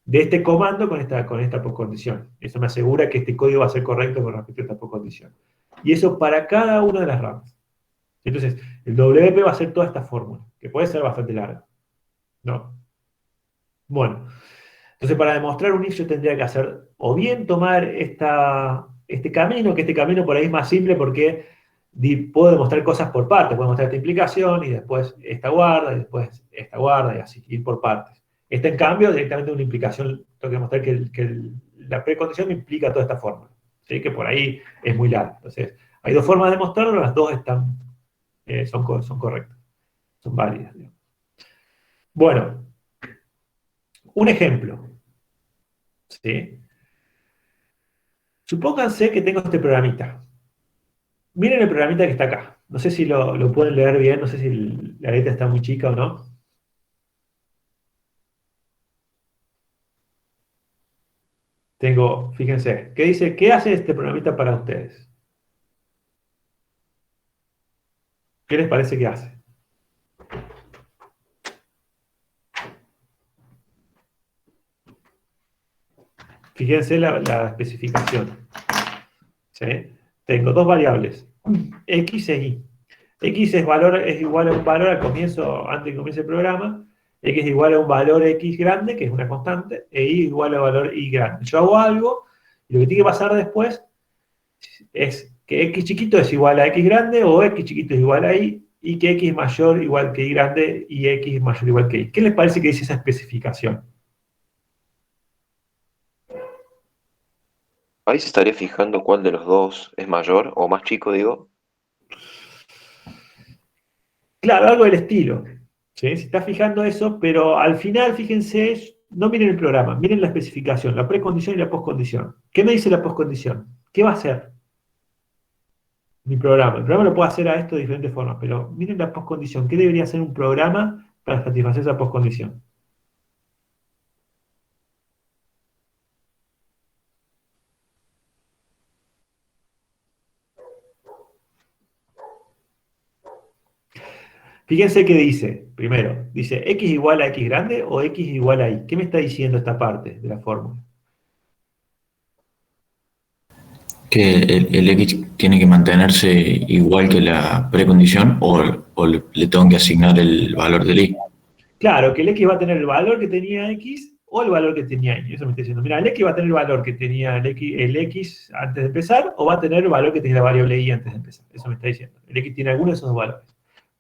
De este comando con esta postcondición. Eso me asegura que este código va a ser correcto con respecto a esta postcondición. Y eso para cada una de las ramas. Entonces, el WP va a ser toda esta fórmula, que puede ser bastante larga. ¿No? Bueno, entonces para demostrar un if yo tendría que hacer, o bien tomar este camino, que este camino por ahí es más simple porque puedo demostrar cosas por partes, puedo mostrar esta implicación y después esta guarda y después esta guarda y así, ir por partes. En cambio, directamente una implicación, tengo que demostrar la precondición me implica toda esta fórmula, ¿sí? Que por ahí es muy larga. Entonces, hay dos formas de demostrarlo, las dos son correctas, son válidas. Digamos. Bueno, un ejemplo, ¿sí? Supónganse que tengo este programita. Miren el programita que está acá. No sé si lo pueden leer bien, no sé si la letra está muy chica o no. Fíjense, ¿qué dice? ¿Qué hace este programita para ustedes? ¿Qué les parece que hace? Fíjense la especificación. ¿Sí? Tengo dos variables, X e Y. X es igual a un valor al comienzo, antes de que comience el programa, X es igual a un valor X grande, que es una constante, e Y igual a valor Y grande. Yo hago algo, y lo que tiene que pasar después es que X chiquito es igual a X grande, o X chiquito es igual a Y que X es mayor igual que Y grande, y X es mayor igual que Y. ¿Qué les parece que dice esa especificación? Ahí se estaría fijando cuál de los dos es mayor o más chico, digo. Claro, algo del estilo. ¿Sí? Se está fijando eso, pero al final, fíjense, no miren el programa, miren la especificación, la precondición y la postcondición. ¿Qué me dice la postcondición? ¿Qué va a hacer mi programa? El programa lo puede hacer a esto de diferentes formas, pero miren la postcondición. ¿Qué debería hacer un programa para satisfacer esa postcondición? Fíjense qué dice, primero, dice X igual a X grande o X igual a Y. ¿Qué me está diciendo esta parte de la fórmula? Que el X tiene que mantenerse igual que la precondición o le tengo que asignar el valor del Y. Claro, que el X va a tener el valor que tenía X o el valor que tenía Y. Eso me está diciendo. Mira, el X va a tener el valor que tenía el X antes de empezar o va a tener el valor que tenía la variable Y antes de empezar. Eso me está diciendo. El X tiene alguno de esos dos valores.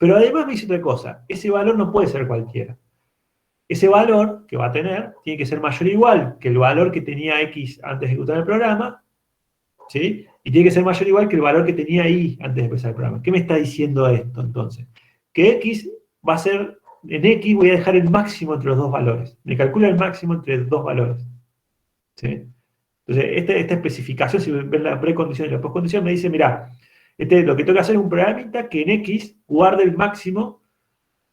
Pero además me dice otra cosa. Ese valor no puede ser cualquiera. Ese valor que va a tener tiene que ser mayor o igual que el valor que tenía X antes de ejecutar el programa, ¿sí? Y tiene que ser mayor o igual que el valor que tenía Y antes de empezar el programa. ¿Qué me está diciendo esto entonces? Que X va a ser, en X voy a dejar el máximo entre los dos valores. Me calcula el máximo entre dos valores. ¿Sí? Entonces, esta especificación, si ven la precondición y la postcondición, me dice, mira, lo que tengo que hacer es un programita que en X guarde el máximo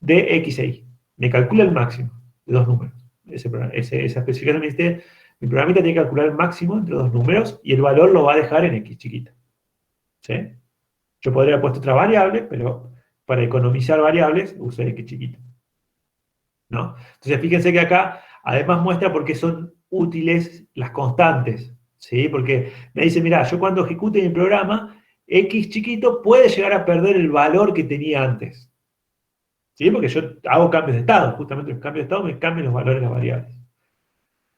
de X e Y. Me calcula el máximo de dos números. Esa especificación me dice, mi programita tiene que calcular el máximo entre dos números y el valor lo va a dejar en X chiquita. ¿Sí? Yo podría haber puesto otra variable, pero para economizar variables usé X chiquita. ¿No? Entonces, fíjense que acá además muestra por qué son útiles las constantes. ¿Sí? Porque me dice, mira, yo cuando ejecute mi programa, X chiquito puede llegar a perder el valor que tenía antes. ¿Sí? Porque yo hago cambios de estado, justamente los cambios de estado me cambian los valores de las variables.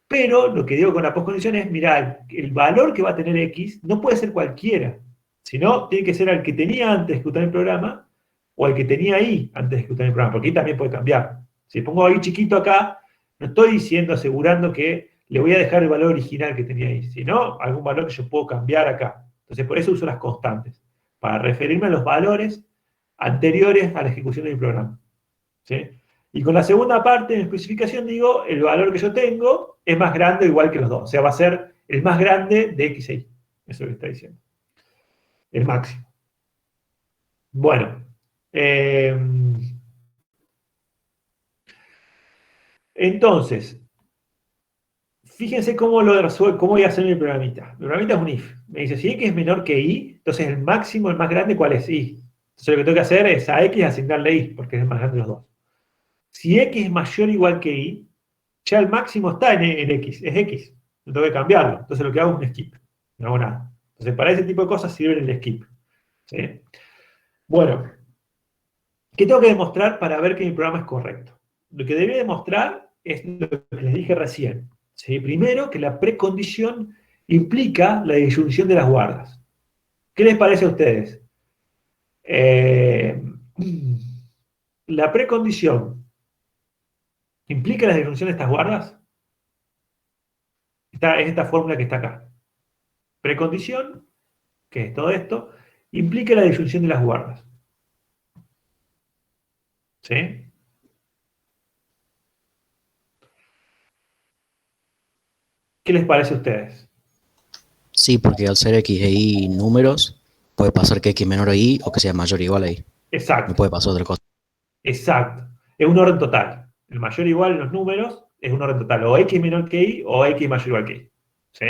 Pero lo que digo con la postcondición es, mira, el valor que va a tener X no puede ser cualquiera, sino tiene que ser el que tenía antes de ejecutar el programa o el que tenía Y antes de ejecutar el programa, porque ahí también puede cambiar. Si pongo Y chiquito acá, no estoy diciendo, asegurando que le voy a dejar el valor original que tenía ahí, sino algún valor que yo puedo cambiar acá. Entonces, por eso uso las constantes, para referirme a los valores anteriores a la ejecución del programa. ¿Sí? Y con la segunda parte de mi especificación digo, el valor que yo tengo es más grande o igual que los dos. O sea, va a ser el más grande de X e Y. Eso es lo que está diciendo. El máximo. Bueno. Entonces, fíjense cómo lo resuelvo, cómo voy a hacer mi programita. Mi programita es un if. Me dice, si X es menor que Y, entonces el máximo, el más grande, ¿cuál es? Y. Entonces lo que tengo que hacer es a X asignarle Y, porque es el más grande de los dos. Si X es mayor o igual que Y, ya el máximo está en X, es X. No tengo que cambiarlo. Entonces lo que hago es un skip. No hago nada. Entonces para ese tipo de cosas sirve el skip. ¿Sí? Bueno, ¿qué tengo que demostrar para ver que mi programa es correcto? Lo que debería demostrar es lo que les dije recién. ¿Sí? Primero, que la precondición implica la disyunción de las guardas. ¿Qué les parece a ustedes? La precondición implica la disyunción de estas guardas. Es esta fórmula que está acá. Precondición, que es todo esto, implica la disyunción de las guardas. ¿Sí? ¿Qué les parece a ustedes? Sí, porque al ser X e Y números, puede pasar que X menor a Y o que sea mayor o igual a Y. Exacto. No puede pasar otra cosa. Exacto. Es un orden total. El mayor o igual en los números es un orden total. O X menor que Y o X mayor o igual que Y. ¿Sí?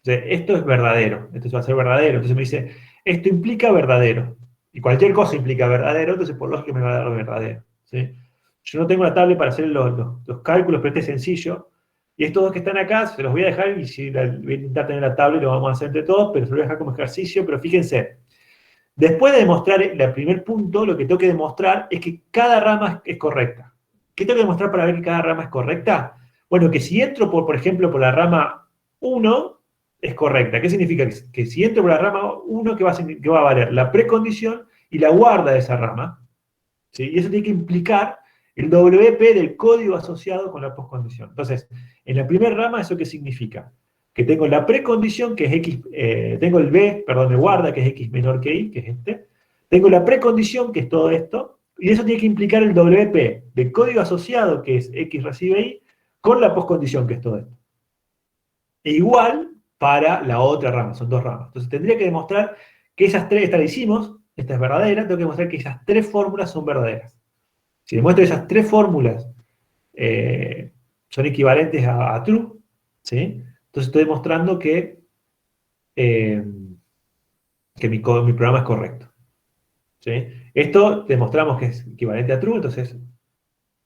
Entonces, esto es verdadero. Esto va a ser verdadero. Entonces me dice, esto implica verdadero. Y cualquier cosa implica verdadero, entonces por lógica me va a dar verdadero. ¿Sí? Yo no tengo la tablet para hacer los cálculos, pero este es sencillo. Y estos dos que están acá, se los voy a dejar, y si voy a intentar tener la tablet, lo vamos a hacer entre todos, pero se los voy a dejar como ejercicio. Pero fíjense, después de demostrar el primer punto, lo que tengo que demostrar es que cada rama es correcta. ¿Qué tengo que demostrar para ver que cada rama es correcta? Bueno, que si entro, por ejemplo, por la rama 1, es correcta. ¿Qué significa? Que si entro por la rama 1, ¿qué va a valer? La precondición y la guarda de esa rama. ¿Sí? Y eso tiene que implicar el WP del código asociado con la postcondición. Entonces, en la primera rama, ¿eso qué significa? Que tengo la precondición, que es X, tengo el B, perdón, el guarda, que es X menor que Y, que es este. Tengo la precondición, que es todo esto, y eso tiene que implicar el WP del código asociado, que es X recibe Y, con la postcondición, que es todo esto. E igual para la otra rama, son dos ramas. Entonces tendría que demostrar que esas tres, esta la hicimos, esta es verdadera, tengo que demostrar que esas tres fórmulas son verdaderas. Si demuestro que esas tres fórmulas son equivalentes a true, ¿sí? Entonces estoy demostrando que mi programa es correcto. ¿Sí? Esto demostramos que es equivalente a true, entonces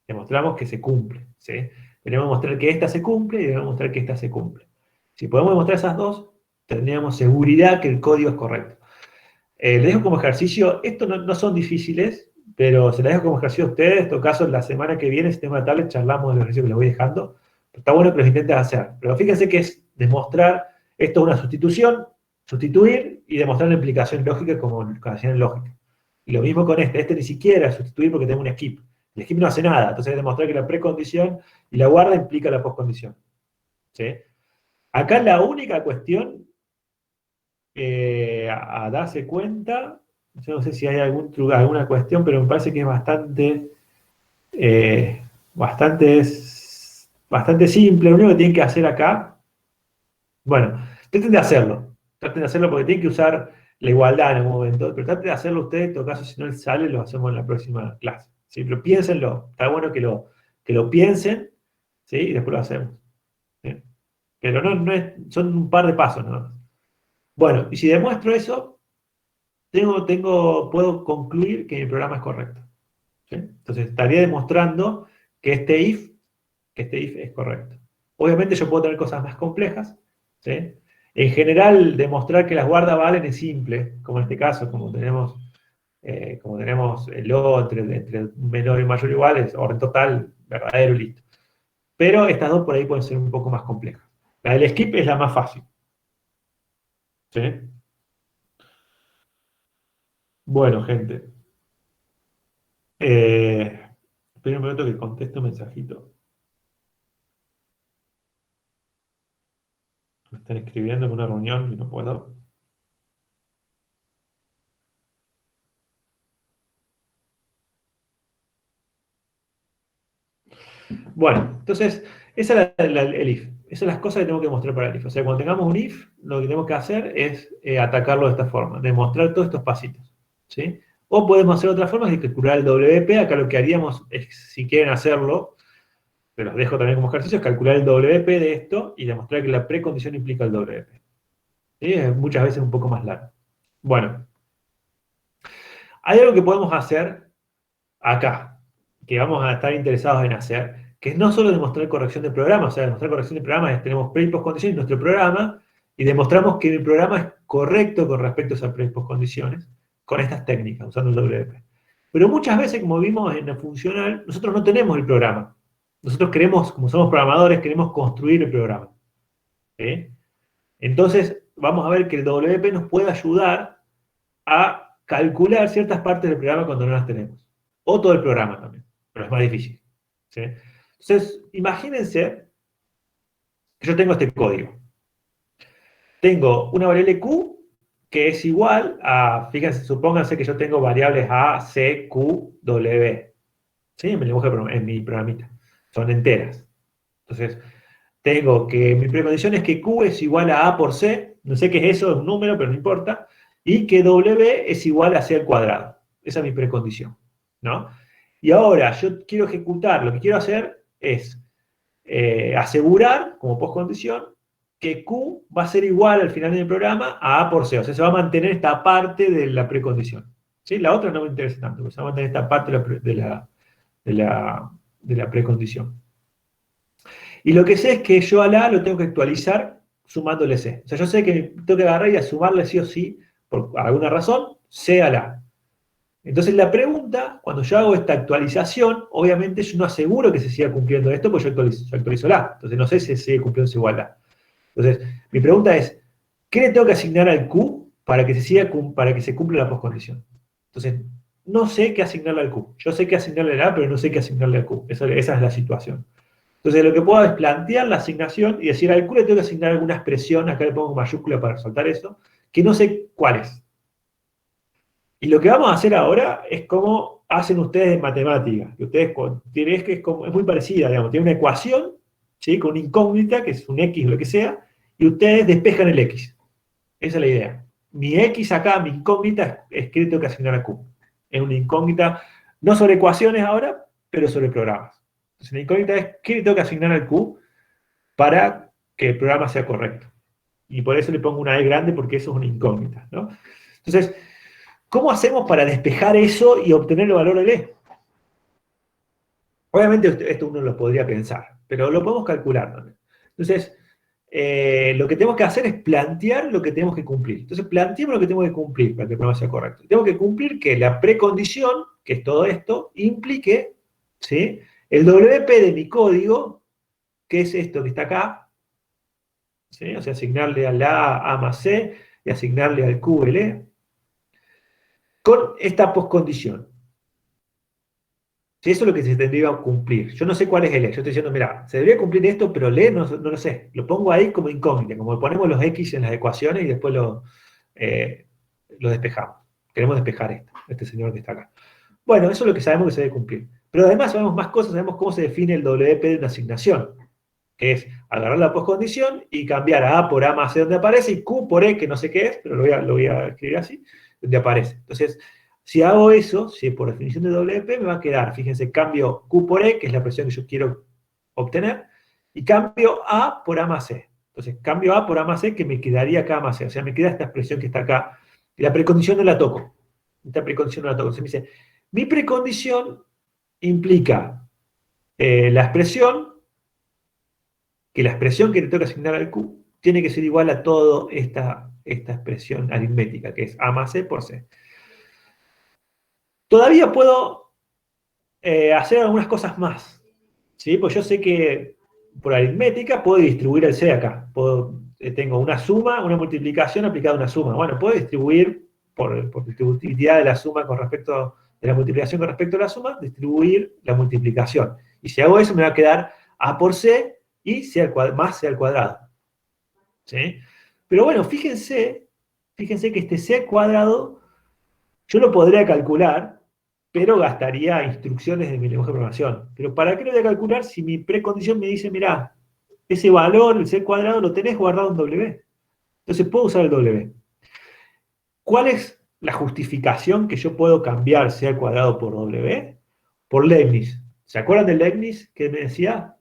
demostramos que se cumple. ¿Sí? Tenemos que mostrar que esta se cumple y debemos mostrar que esta se cumple. Si podemos demostrar esas dos, tendríamos seguridad que el código es correcto. Les dejo como ejercicio, estos no son difíciles, pero se las dejo como ejercicio a ustedes. En todo caso, la semana que viene, si tengo una tablet, charlamos del ejercicio que les voy dejando. Está bueno que los intentes hacer. Pero fíjense que es demostrar, esto es una sustitución, sustituir y demostrar la implicación lógica como hacían en lógica. Y lo mismo con este ni siquiera es sustituir porque tengo un skip. El skip no hace nada, entonces es demostrar que la precondición y la guarda implica la postcondición. ¿Sí? Acá la única cuestión a darse cuenta, yo no sé si hay alguna cuestión, pero me parece que es bastante simple. Lo único que tienen que hacer acá, bueno, traten de hacerlo porque tienen que usar la igualdad en algún momento, pero traten de hacerlo ustedes, en todo caso, si no les sale, lo hacemos en la próxima clase. ¿Sí? Pero piénsenlo, está bueno que lo piensen, ¿sí? Y después lo hacemos. ¿Sí? Pero son un par de pasos, ¿no? Bueno, y si demuestro eso, puedo concluir que mi programa es correcto. ¿Sí? Entonces, estaría demostrando que este if es correcto. Obviamente yo puedo tener cosas más complejas. ¿Sí? En general, demostrar que las guardas valen es simple, como en este caso, como tenemos el O entre menor y mayor iguales, orden total, verdadero y listo. Pero estas dos por ahí pueden ser un poco más complejas. La del skip es la más fácil. ¿Sí? Bueno, gente. Espera un minuto que conteste un mensajito. Me están escribiendo en una reunión y no puedo. Bueno, entonces, esa es el if. Esas son las cosas que tengo que mostrar para el if. O sea, cuando tengamos un if, lo que tenemos que hacer es atacarlo de esta forma, demostrar todos estos pasitos. ¿Sí? O podemos hacer otra forma, es calcular el WP. Acá lo que haríamos es, si quieren hacerlo, se los dejo también como ejercicio, es calcular el WP de esto y demostrar que la precondición implica el WP. ¿Sí? Muchas veces un poco más largo. Bueno, hay algo que podemos hacer acá, que vamos a estar interesados en hacer, que es no solo demostrar corrección de programa, o sea, demostrar corrección de programa es tenemos pre y postcondiciones en nuestro programa y demostramos que mi programa es correcto con respecto a esas pre y postcondiciones con estas técnicas, usando el WP. Pero muchas veces, como vimos en el funcional, nosotros no tenemos el programa. Nosotros queremos, como somos programadores, queremos construir el programa. ¿Sí? Entonces, vamos a ver que el WP nos puede ayudar a calcular ciertas partes del programa cuando no las tenemos. O todo el programa también, pero es más difícil. ¿Sí? Entonces, imagínense que yo tengo este código. Tengo una variable Q que es igual a, fíjense, supónganse que yo tengo variables A, C, Q, W. ¿Sí? En mi programita. Son enteras. Entonces, tengo que mi precondición es que Q es igual a A por C. No sé qué es eso, es un número, pero no importa. Y que W es igual a C al cuadrado. Esa es mi precondición. ¿No? Y ahora yo quiero ejecutar, lo que quiero hacer es asegurar, como postcondición, que Q va a ser igual al final del programa a A por C. O sea, se va a mantener esta parte de la precondición. ¿Sí? La otra no me interesa tanto, porque se va a mantener esta parte de la precondición. Y lo que sé es que yo al A lo tengo que actualizar sumándole C. O sea, yo sé que tengo que agarrar y a sumarle sí o sí, por alguna razón, C al A. Entonces la pregunta, cuando yo hago esta actualización, obviamente yo no aseguro que se siga cumpliendo esto, porque yo actualizo la. Entonces no sé si se sigue cumpliendo esa igualdad. Entonces, mi pregunta es, ¿qué le tengo que asignar al Q para que se cumpla la postcondición? Entonces, no sé qué asignarle al Q. Yo sé qué asignarle al A, pero no sé qué asignarle al Q. Esa es la situación. Entonces, lo que puedo es plantear la asignación y decir al Q le tengo que asignar alguna expresión, acá le pongo mayúscula para resaltar eso, que no sé cuál es. Y lo que vamos a hacer ahora es como hacen ustedes en matemáticas. Que ustedes tienen, es muy parecida, digamos. Tienen una ecuación, ¿sí? Con una incógnita, que es un X o lo que sea, y ustedes despejan el X. Esa es la idea. Mi X acá, mi incógnita, es que tengo que asignar a Q. Es una incógnita, no sobre ecuaciones ahora, pero sobre programas. Entonces la incógnita es qué le tengo que asignar al Q para que el programa sea correcto. Y por eso le pongo una E grande, porque eso es una incógnita, ¿no? Entonces, ¿cómo hacemos para despejar eso y obtener el valor del E? Obviamente esto uno lo podría pensar, pero lo podemos calcular también. Entonces, lo que tenemos que hacer es plantear lo que tenemos que cumplir. Entonces, planteemos lo que tenemos que cumplir para que el programa sea correcto. Tenemos que cumplir que la precondición, que es todo esto, implique, ¿sí?, el WP de mi código, que es esto que está acá, ¿sí?, o sea, asignarle a la A más C y asignarle al Q el E, con esta postcondición. Si eso es lo que se tendría que cumplir. Yo no sé cuál es el E. Yo estoy diciendo, mira, se debería cumplir esto, pero el E no lo sé. Lo pongo ahí como incógnita, como ponemos los X en las ecuaciones y después lo despejamos. Queremos despejar esto, este señor que está acá. Bueno, eso es lo que sabemos que se debe cumplir. Pero además sabemos más cosas, sabemos cómo se define el WP de una asignación, que es agarrar la postcondición y cambiar a A por A más C donde aparece y Q por E, que no sé qué es, pero lo voy a escribir así, donde aparece. Entonces, si hago eso, si por definición de WP, me va a quedar, fíjense, cambio Q por E, que es la expresión que yo quiero obtener, y cambio A por A más C. Entonces, cambio A por A más C, que me quedaría acá A más C. O sea, me queda esta expresión que está acá. Y la precondición no la toco. Esta precondición no la toco. Entonces me dice, mi precondición implica la expresión, que la expresión que le tengo que asignar al Q tiene que ser igual a toda esta expresión aritmética, que es A más C por C. Todavía puedo hacer algunas cosas más, ¿sí? Pues yo sé que por aritmética puedo distribuir el C acá. Tengo una suma, una multiplicación aplicada a una suma. Bueno, puedo distribuir por distributividad de la suma con respecto, de la multiplicación con respecto a la suma, distribuir la multiplicación. Y si hago eso me va a quedar A por C y más C al cuadrado. ¿Sí? Pero bueno, fíjense que este C al cuadrado yo lo podría calcular, pero gastaría instrucciones de mi lenguaje de programación. Pero ¿para qué lo voy a calcular si mi precondición me dice, mirá, ese valor, el C cuadrado, lo tenés guardado en W? Entonces puedo usar el W. ¿Cuál es la justificación que yo puedo cambiar C al cuadrado por W? Por Leibniz. ¿Se acuerdan de Leibniz que me decía?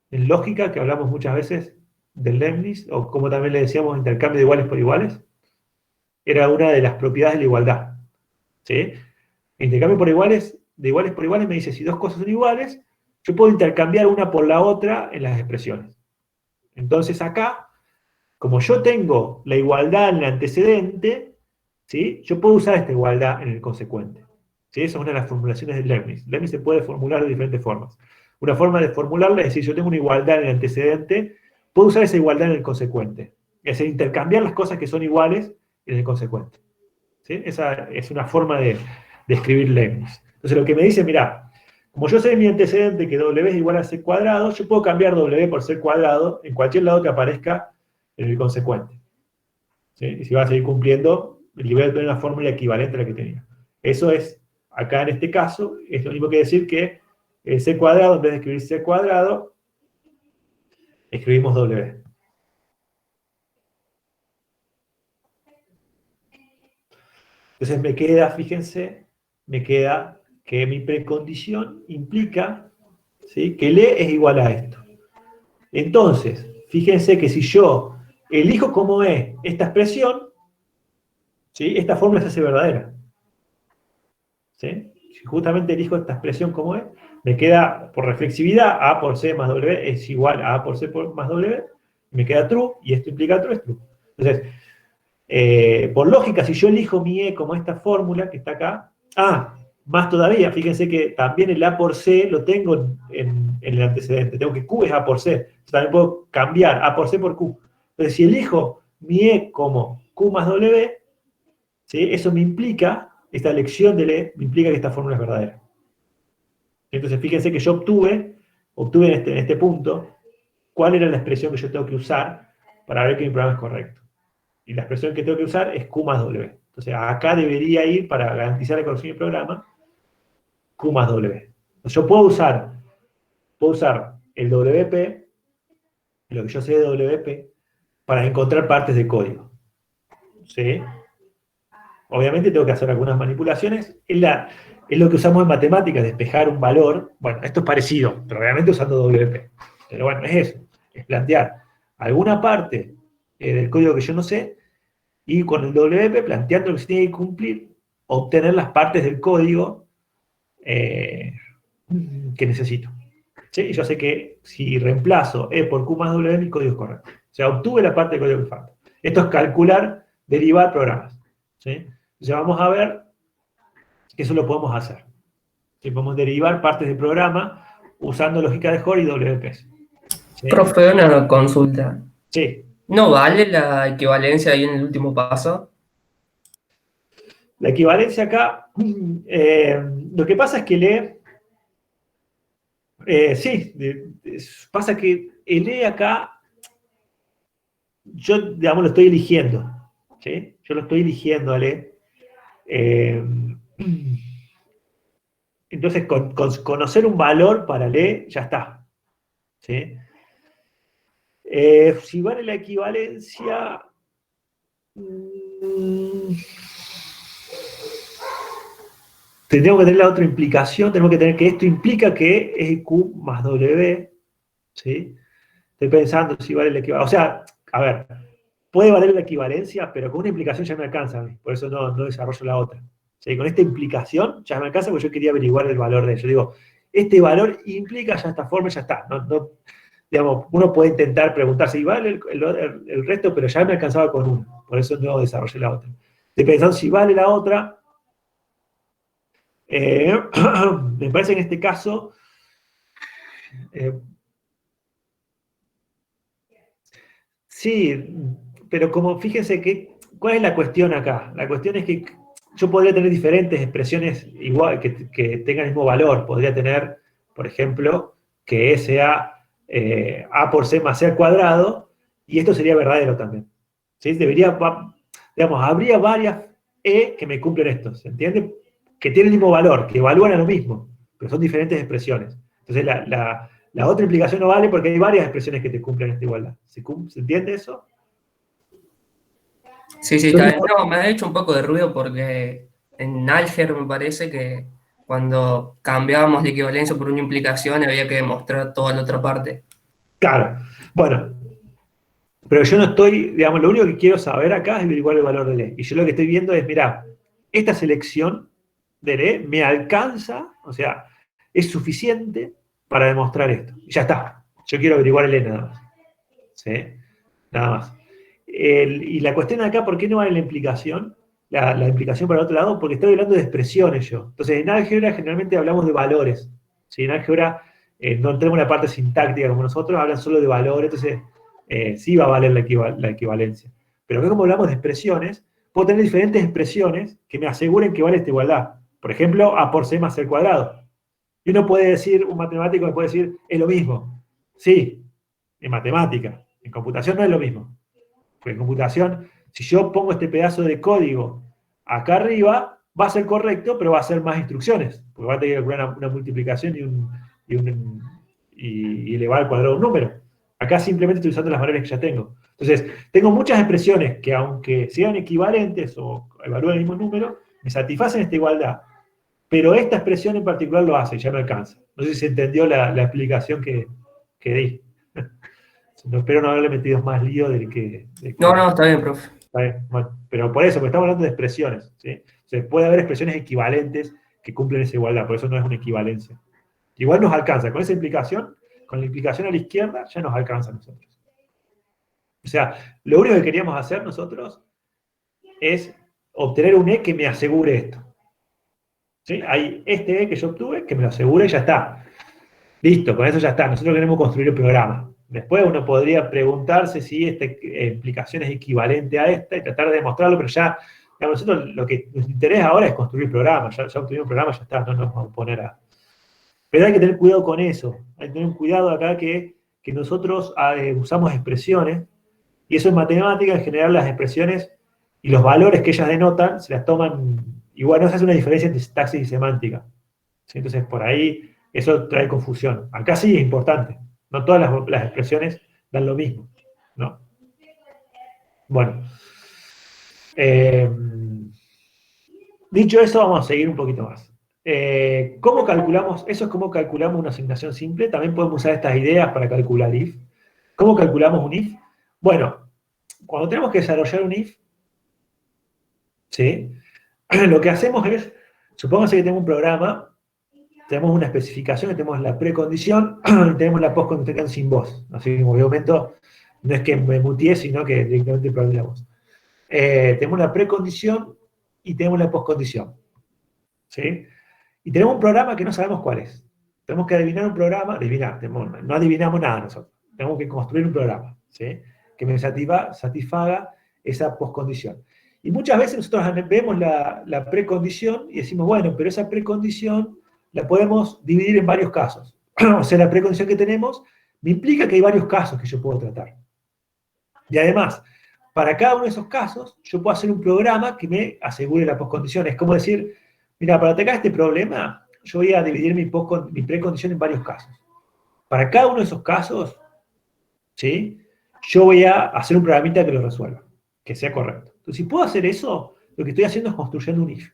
En lógica, que hablamos muchas veces del Leibniz, o como también le decíamos, intercambio de iguales por iguales. Era una de las propiedades de la igualdad. ¿Sí? Intercambio por iguales, de iguales por iguales, me dice, si dos cosas son iguales, yo puedo intercambiar una por la otra en las expresiones. Entonces acá, como yo tengo la igualdad en el antecedente, ¿sí?, yo puedo usar esta igualdad en el consecuente. ¿Sí? Esa es una de las formulaciones de Leibniz. Leibniz se puede formular de diferentes formas. Una forma de formularla es decir, yo tengo una igualdad en el antecedente, puedo usar esa igualdad en el consecuente. Es decir, intercambiar las cosas que son iguales en el consecuente. ¿Sí? Esa es una forma de escribir Leibniz. Entonces lo que me dice, mira, como yo sé en mi antecedente que W es igual a C cuadrado, yo puedo cambiar W por C cuadrado en cualquier lado que aparezca en el consecuente. ¿Sí? Y si va a seguir cumpliendo, y voy a tener una fórmula equivalente a la que tenía. Eso es, acá en este caso, es lo mismo que decir que C cuadrado, en vez de escribir C cuadrado, escribimos W. Entonces me queda, fíjense, me queda que mi precondición implica, ¿sí?, que el E es igual a esto. Entonces, fíjense que si yo elijo como E esta expresión, ¿sí?, esta fórmula se hace verdadera. ¿Sí? Si justamente elijo esta expresión como E, me queda, por reflexividad, A por C más W es igual a A por C más W, me queda true, y esto implica true, es true. Entonces, Por lógica, si yo elijo mi E como esta fórmula que está acá, más todavía, fíjense que también el A por C lo tengo en el antecedente, tengo que Q es A por C, yo también puedo cambiar A por C por Q. Entonces, si elijo mi E como Q más W, ¿sí? Eso me implica, esta elección del E, me implica que esta fórmula es verdadera. Entonces, fíjense que yo obtuve en este punto, cuál era la expresión que yo tengo que usar para ver que mi programa es correcto. Y la expresión que tengo que usar es Q más W. Entonces, acá debería ir, para garantizar la corrección del programa, Q más W. Entonces, yo puedo usar el WP, lo que yo sé de WP, para encontrar partes de código. ¿Sí? Obviamente tengo que hacer algunas manipulaciones. Es lo que usamos en matemáticas, despejar un valor. Bueno, esto es parecido, pero obviamente usando WP. Pero bueno, es eso. Es plantear alguna parte del código que yo no sé y con el WP planteando lo que se tiene que cumplir, obtener las partes del código que necesito. ¿Sí? Y yo sé que si reemplazo E por Q más W, mi código es correcto. O sea, obtuve la parte del código que falta. Esto es calcular, derivar programas. ¿Sí? Entonces vamos a ver que eso lo podemos hacer. ¿Sí? Podemos derivar partes del programa usando lógica de Hoare y WP. ¿Sí? Profe, una consulta. Sí. ¿No vale la equivalencia ahí en el último paso? La equivalencia acá, lo que pasa es que sí, pasa que el E acá, yo, digamos, lo estoy eligiendo. ¿Sí? Yo lo estoy eligiendo al E. Entonces, con conocer un valor para el E, ya está. ¿Sí? Si vale la equivalencia, tendríamos que tener la otra implicación, tenemos que tener que esto implica que es Q más W, ¿sí? Estoy pensando si vale la equivalencia. O sea, a ver, puede valer la equivalencia, pero con una implicación ya me alcanza a mí, por eso no desarrollo la otra. ¿Sí? Con esta implicación ya me alcanza porque yo quería averiguar el valor de ello. Digo, este valor implica ya esta forma, ya está. Digamos, uno puede intentar preguntarse, ¿y vale el resto? Pero ya me alcanzaba con uno, por eso no desarrollé la otra. Estoy pensando si vale la otra. Me parece que en este caso, sí, pero como fíjense que, ¿cuál es la cuestión acá? La cuestión es que yo podría tener diferentes expresiones igual, que tengan el mismo valor. Podría tener, por ejemplo, que E sea A por C más C al cuadrado, y esto sería verdadero también. ¿Sí? Digamos, habría varias E que me cumplen esto, ¿se entiende? Que tienen el mismo valor, que evalúan a lo mismo, pero son diferentes expresiones. Entonces, la otra implicación no vale porque hay varias expresiones que te cumplen esta igualdad. ¿Se entiende eso? Sí, está bien. No, me ha hecho un poco de ruido porque en álgebra me parece que cuando cambiábamos la equivalencia por una implicación había que demostrar toda la otra parte. Claro. Bueno, pero yo no estoy, digamos, lo único que quiero saber acá es averiguar el valor del E. Y yo lo que estoy viendo es, mirá, esta selección del E me alcanza, o sea, es suficiente para demostrar esto. Y ya está. Yo quiero averiguar el E nada más. ¿Sí? Nada más. Y la cuestión acá, ¿por qué no vale la implicación? La implicación para el otro lado, porque estoy hablando de expresiones yo. Entonces, en álgebra generalmente hablamos de valores. ¿Sí? En álgebra no tenemos la parte sintáctica como nosotros, hablan solo de valores, entonces sí va a valer la equivalencia. Pero acá como hablamos de expresiones, puedo tener diferentes expresiones que me aseguren que vale esta igualdad. Por ejemplo, A por C más C al cuadrado. Y uno puede decir, un matemático me puede decir, es lo mismo. Sí, en matemática. En computación no es lo mismo. Porque en computación, si yo pongo este pedazo de código acá arriba, va a ser correcto, pero va a ser más instrucciones. Porque va a tener que calcular una multiplicación y elevar al cuadrado un número. Acá simplemente estoy usando las variables que ya tengo. Entonces, tengo muchas expresiones que aunque sean equivalentes o evalúen el mismo número, me satisfacen esta igualdad. Pero esta expresión en particular lo hace, ya me alcanza. No sé si se entendió la explicación que di. No, espero no haberle metido más lío del que... No, está bien, profe. Está bien, bueno, pero por eso, porque estamos hablando de expresiones. ¿Sí? O sea, puede haber expresiones equivalentes que cumplen esa igualdad, por eso no es una equivalencia. Igual nos alcanza, con esa implicación, con la implicación a la izquierda, ya nos alcanza a nosotros. O sea, lo único que queríamos hacer nosotros es obtener un E que me asegure esto. ¿Sí? Hay este E que yo obtuve que me lo asegura y ya está. Listo, con eso ya está. Nosotros queremos construir el programa. Después uno podría preguntarse si esta implicación es equivalente a esta y tratar de demostrarlo, pero ya, digamos, nosotros lo que nos interesa ahora es construir el programa. Ya obtuvimos un programa, ya está, no nos vamos a poner a... Pero hay que tener cuidado con eso. Hay que tener un cuidado acá que nosotros usamos expresiones, y eso en matemática, en general, las expresiones y los valores que ellas denotan se las toman, igual no se hace una diferencia entre sintaxis y semántica. ¿Sí? Entonces, por ahí, eso trae confusión. Acá sí es importante. No todas las expresiones dan lo mismo, ¿no? Bueno. Dicho eso, vamos a seguir un poquito más. ¿Cómo calculamos? Eso es cómo calculamos una asignación simple. También podemos usar estas ideas para calcular if. ¿Cómo calculamos un if? Bueno, cuando tenemos que desarrollar un if, ¿sí? Lo que hacemos es, supongamos que tenemos un programa, tenemos una especificación, tenemos la precondición y tenemos la postcondición sin voz. Así que en un momento no es que me muteé, sino que directamente programamos. Tenemos la precondición y tenemos la postcondición. ¿Sí? Y tenemos un programa que no sabemos cuál es. Tenemos que adivinar un programa, no adivinamos nada nosotros. Tenemos que construir un programa, ¿sí? Que me satisfaga esa postcondición. Y muchas veces nosotros vemos la precondición y decimos, bueno, pero esa precondición la podemos dividir en varios casos. O sea, la precondición que tenemos me implica que hay varios casos que yo puedo tratar. Y además, para cada uno de esos casos, yo puedo hacer un programa que me asegure la postcondición. Es como decir, mira, para atacar este problema, yo voy a dividir mi precondición en varios casos. Para cada uno de esos casos, ¿sí? Yo voy a hacer un programita que lo resuelva, que sea correcto. Entonces, si puedo hacer eso, lo que estoy haciendo es construyendo un if.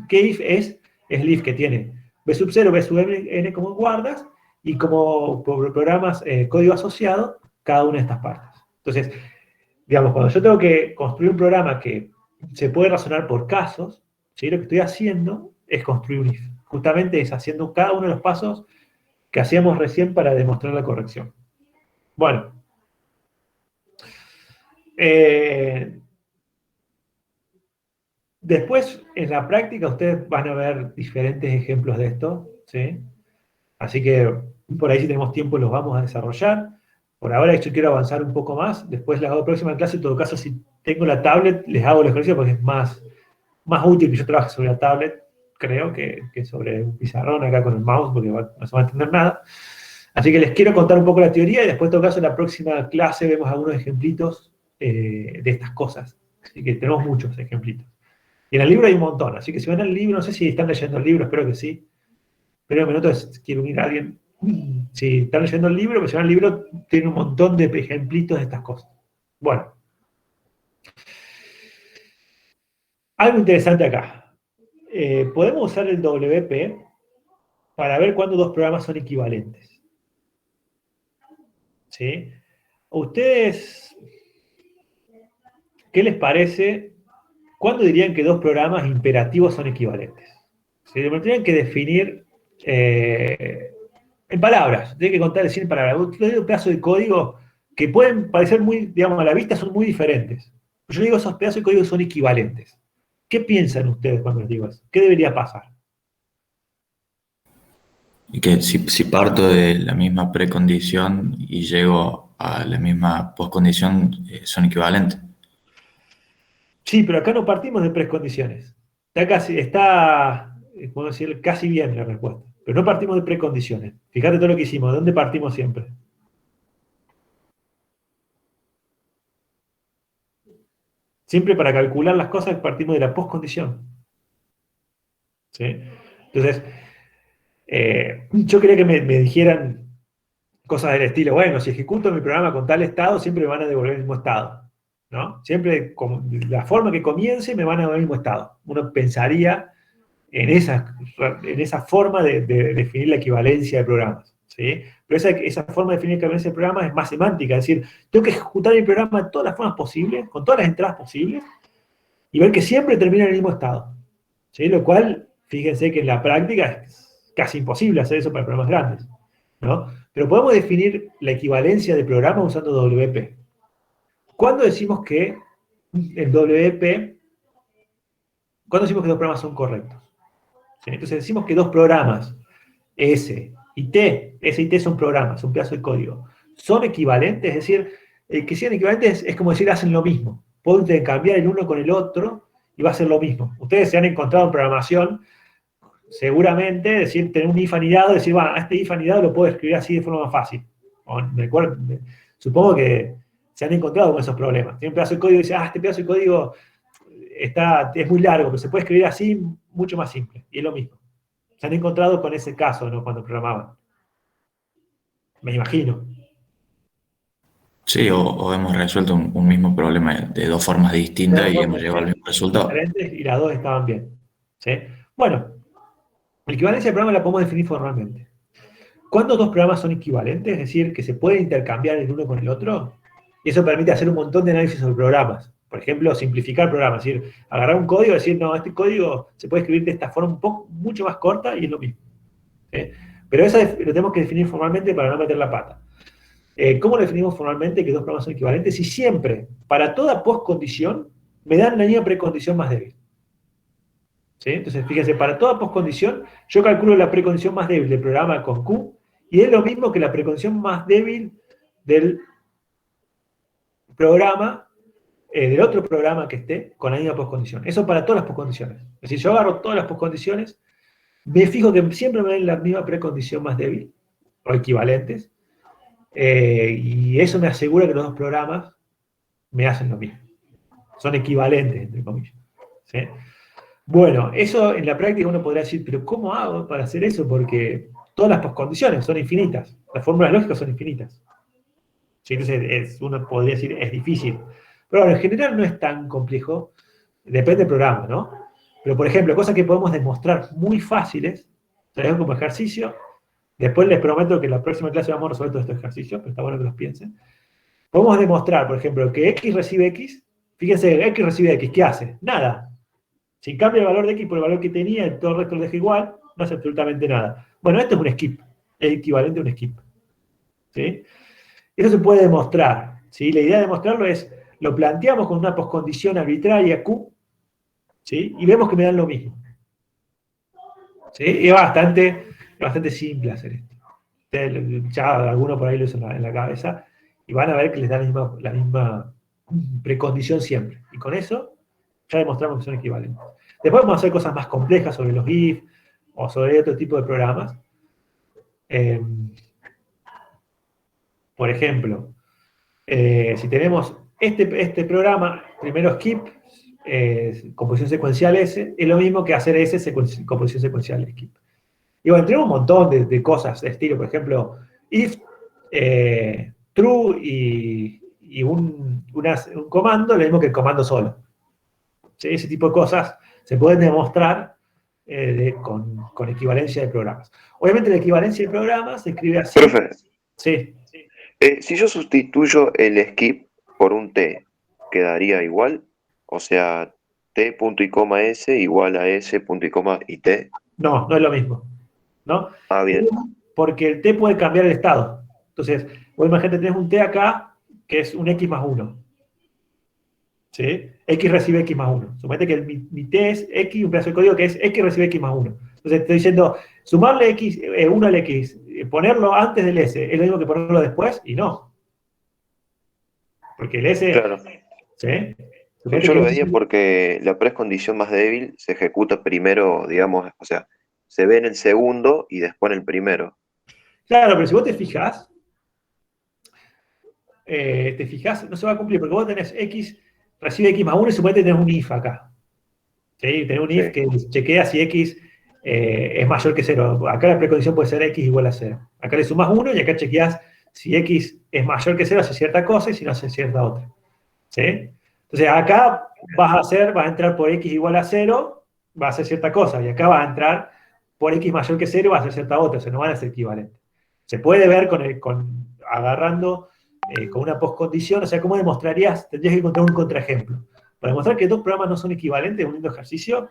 ¿Qué if es? Es el if que tiene b sub 0, b sub n como guardas, y como programas código asociado, cada una de estas partes. Entonces, digamos, cuando yo tengo que construir un programa que se puede razonar por casos, ¿sí? Lo que estoy haciendo es construir un if. Justamente es haciendo cada uno de los pasos que hacíamos recién para demostrar la corrección. Bueno. Después, en la práctica, ustedes van a ver diferentes ejemplos de esto, ¿sí? Así que, por ahí si tenemos tiempo los vamos a desarrollar. Por ahora yo quiero avanzar un poco más. Después la próxima clase, en todo caso, si tengo la tablet, les hago el ejercicio porque es más útil que yo trabaje sobre la tablet, creo, que sobre un pizarrón acá con el mouse, porque no se va a entender nada. Así que les quiero contar un poco la teoría y después, en todo caso, en la próxima clase vemos algunos ejemplitos de estas cosas. Así que tenemos muchos ejemplitos. Y en el libro hay un montón, así que si van al libro, no sé si están leyendo el libro, espero que sí. Pero un minuto, quiero unir a alguien. Si están leyendo el libro, pues si van al libro, tiene un montón de ejemplitos de estas cosas. Bueno. Algo interesante acá. Podemos usar el WP para ver cuándo dos programas son equivalentes. ¿Sí? ¿A ustedes qué les parece? ¿Cuándo dirían que dos programas imperativos son equivalentes? Se me tendrían que definir en palabras, tienen que contar 100 palabras. Yo digo un pedazo de código que pueden parecer muy, digamos, a la vista son muy diferentes. Yo digo esos pedazos de código son equivalentes. ¿Qué piensan ustedes cuando les digo eso? ¿Qué debería pasar? Y que si parto de la misma precondición y llego a la misma postcondición, son equivalentes. Sí, pero acá no partimos de precondiciones. Está, podemos decir, casi bien la respuesta. Pero no partimos de precondiciones. Fíjate todo lo que hicimos. ¿De dónde partimos siempre? Siempre para calcular las cosas partimos de la postcondición. ¿Sí? Entonces, yo quería que me dijeran cosas del estilo, bueno, si ejecuto mi programa con tal estado, siempre me van a devolver el mismo estado. ¿No? Siempre, la forma que comience, me van a devolver el mismo estado. Uno pensaría en esa forma de definir la equivalencia de programas. ¿Sí? Pero esa forma de definir la equivalencia de programas es más semántica, es decir, tengo que ejecutar mi programa de todas las formas posibles, con todas las entradas posibles, y ver que siempre termina en el mismo estado. ¿Sí? Lo cual, fíjense que en la práctica es casi imposible hacer eso para programas grandes, ¿no? Pero podemos definir la equivalencia de programas usando WP. ¿Cuándo decimos que el WP, ¿cuándo decimos que dos programas son correctos? ¿Sí? Entonces decimos que dos programas, S y T son programas, un pedazo de código, son equivalentes, es decir, que sean equivalentes es como decir hacen lo mismo. Puedo intercambiar el uno con el otro y va a ser lo mismo. Ustedes se han encontrado en programación, seguramente, decir, tener un if anidado, decir, bueno, este if anidado lo puedo escribir así de forma más fácil. Supongo que se han encontrado con esos problemas. Tiene un pedazo de código y dice, este pedazo de código es muy largo, pero se puede escribir así mucho más simple. Y es lo mismo. Se han encontrado con ese caso, ¿no? Cuando programaban. Me imagino. Sí, o hemos resuelto un mismo problema de dos formas distintas y hemos llegado al mismo resultado. Diferentes y las dos estaban bien. ¿Sí? Bueno, la equivalencia de programas la podemos definir formalmente. ¿Cuándo dos programas son equivalentes? Es decir, que se pueden intercambiar el uno con el otro. Y eso permite hacer un montón de análisis sobre programas. Por ejemplo, simplificar programas. Es decir, agarrar un código y decir, no, este código se puede escribir de esta forma mucho más corta y es lo mismo. ¿Sí? Pero eso lo tenemos que definir formalmente para no meter la pata. ¿Cómo lo definimos formalmente que dos programas son equivalentes? Si siempre, para toda postcondición, me dan la misma precondición más débil. ¿Sí? Entonces, fíjense, para toda postcondición, yo calculo la precondición más débil del programa con Q, y es lo mismo que la precondición más débil del programa, del otro programa que esté con la misma postcondición. Eso para todas las postcondiciones. Es decir, yo agarro todas las postcondiciones, me fijo que siempre me den la misma precondición más débil, o equivalentes, y eso me asegura que los dos programas me hacen lo mismo. Son equivalentes, entre comillas. ¿Sí? Bueno, eso en la práctica uno podría decir, pero ¿cómo hago para hacer eso? Porque todas las postcondiciones son infinitas. Las fórmulas lógicas son infinitas. ¿Sí? Entonces uno podría decir, es difícil. Pero bueno, en general no es tan complejo. Depende del programa, ¿no? Pero, por ejemplo, cosas que podemos demostrar muy fáciles, traemos como ejercicio. Después les prometo que en la próxima clase vamos a resolver todos estos ejercicios, pero está bueno que los piensen. Podemos demostrar, por ejemplo, que X recibe X. Fíjense, X recibe X. ¿Qué hace? Nada. Si cambia el valor de X por el valor que tenía y todo el resto lo deja igual, no hace absolutamente nada. Bueno, esto es un skip. Es equivalente a un skip. ¿Sí? Eso se puede demostrar. ¿Sí? La idea de demostrarlo es, lo planteamos con una postcondición arbitraria Q, ¿sí? Y vemos que me dan lo mismo. ¿Sí? Y es bastante simple hacer esto. Ya alguno por ahí lo hizo en la cabeza, y van a ver que les da la misma precondición siempre. Y con eso ya demostramos que son equivalentes. Después vamos a hacer cosas más complejas sobre los if o sobre otro tipo de programas. Por ejemplo, si tenemos este programa, primero skip, composición secuencial S, es lo mismo que hacer S composición secuencial skip. Y bueno, tenemos un montón de cosas de estilo, por ejemplo, if, true y un comando, lo mismo que el comando solo. ¿Sí? Ese tipo de cosas se pueden demostrar con equivalencia de programas. Obviamente la equivalencia de programas se escribe así. Profe, Sí. si yo sustituyo el skip por un T, ¿quedaría igual? O sea, T punto y coma S igual a S punto y coma y T. No, no es lo mismo. ¿No? Ah, bien. Porque el T puede cambiar el estado. Entonces, vos imagínate, tenés un T acá, que es un X más 1. ¿Sí? X recibe X más 1. Suponete que mi T es X, un pedazo de código que es X recibe X más 1. Entonces estoy diciendo, sumarle X, 1 al X, ponerlo antes del S, ¿es lo mismo que ponerlo después? Y no. Porque el S... Claro. ¿Sí? Yo lo veía porque la precondición más débil se ejecuta primero, digamos, o sea, se ve en el segundo y después en el primero. Claro, pero si vos te fijas, no se va a cumplir, porque vos tenés X, recibe X más 1 y suponete que tenés un if acá. ¿Sí? Tenés un if que chequea si X es mayor que 0. Acá la precondición puede ser X igual a 0. Acá le sumás 1 y acá chequeás si X es mayor que 0, hace cierta cosa y si no hace cierta otra. ¿Sí? Entonces acá vas a entrar por X igual a 0, va a hacer cierta cosa, y acá vas a entrar por X mayor que 0 y va a hacer cierta otra, o sea, no van a ser equivalentes. Se puede ver agarrando con una postcondición, o sea, ¿cómo demostrarías? Tendrías que encontrar un contraejemplo. Para demostrar que dos programas no son equivalentes, un lindo ejercicio,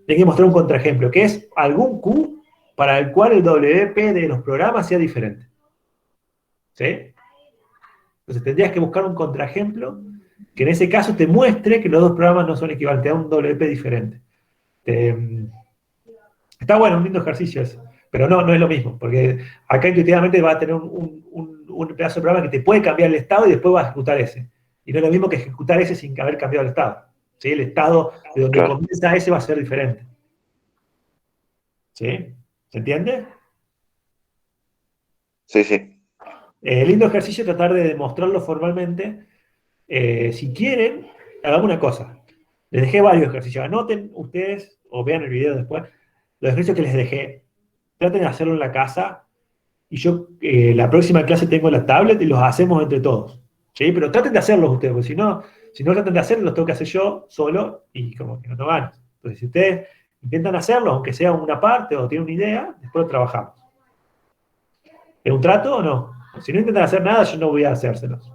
tienes que mostrar un contraejemplo, que es algún Q para el cual el WP de los programas sea diferente. ¿Sí? Entonces tendrías que buscar un contraejemplo que en ese caso te muestre que los dos programas no son equivalentes, te da un WP diferente. Está bueno, un lindo ejercicio eso, pero no es lo mismo, porque acá intuitivamente va a tener un pedazo de programa que te puede cambiar el estado y después va a ejecutar ese. Y no es lo mismo que ejecutar ese sin haber cambiado el estado. ¿Sí? El estado de donde Claro. comienza ese va a ser diferente. ¿Sí? ¿Se entiende? Sí, sí. Lindo ejercicio tratar de demostrarlo formalmente. Si quieren, hagamos una cosa. Les dejé varios ejercicios. Anoten ustedes, o vean el video después, los ejercicios que les dejé. Traten de hacerlo en la casa. Y yo, la próxima clase tengo la tablet y los hacemos entre todos. ¿Sí? Pero traten de hacerlos ustedes, porque si no tratan de hacerlos, los tengo que hacer yo solo y como que no ganas. Entonces, si ustedes intentan hacerlo, aunque sea una parte o tienen una idea, después lo trabajamos. ¿Es un trato o no? Si no intentan hacer nada, yo no voy a hacérselos.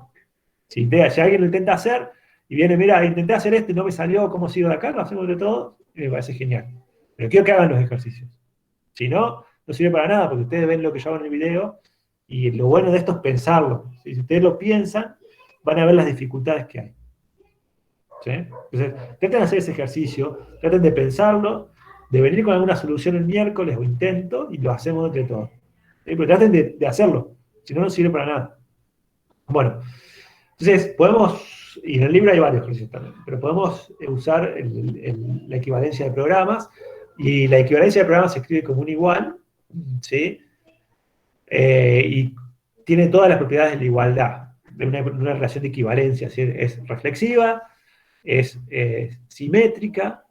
Si alguien lo intenta hacer y viene, mira, intenté hacer esto y no me salió, ¿cómo sigo de acá? Lo hacemos de todos y me parece genial. Pero quiero que hagan los ejercicios. Si no, no sirve para nada, porque ustedes ven lo que yo hago en el video y lo bueno de esto es pensarlo. Si ustedes lo piensan, van a ver las dificultades que hay. ¿Sí? Entonces, traten de hacer ese ejercicio, traten de pensarlo, de venir con alguna solución el miércoles o intento y lo hacemos entre todos. Pero traten de hacerlo, si no, no sirve para nada. Bueno, entonces podemos, y en el libro hay varios ejercicios también, pero podemos usar la equivalencia de programas, y la equivalencia de programas se escribe como un igual, ¿sí? Y tiene todas las propiedades de la igualdad, de una relación de equivalencia, ¿sí? Es reflexiva, es simétrica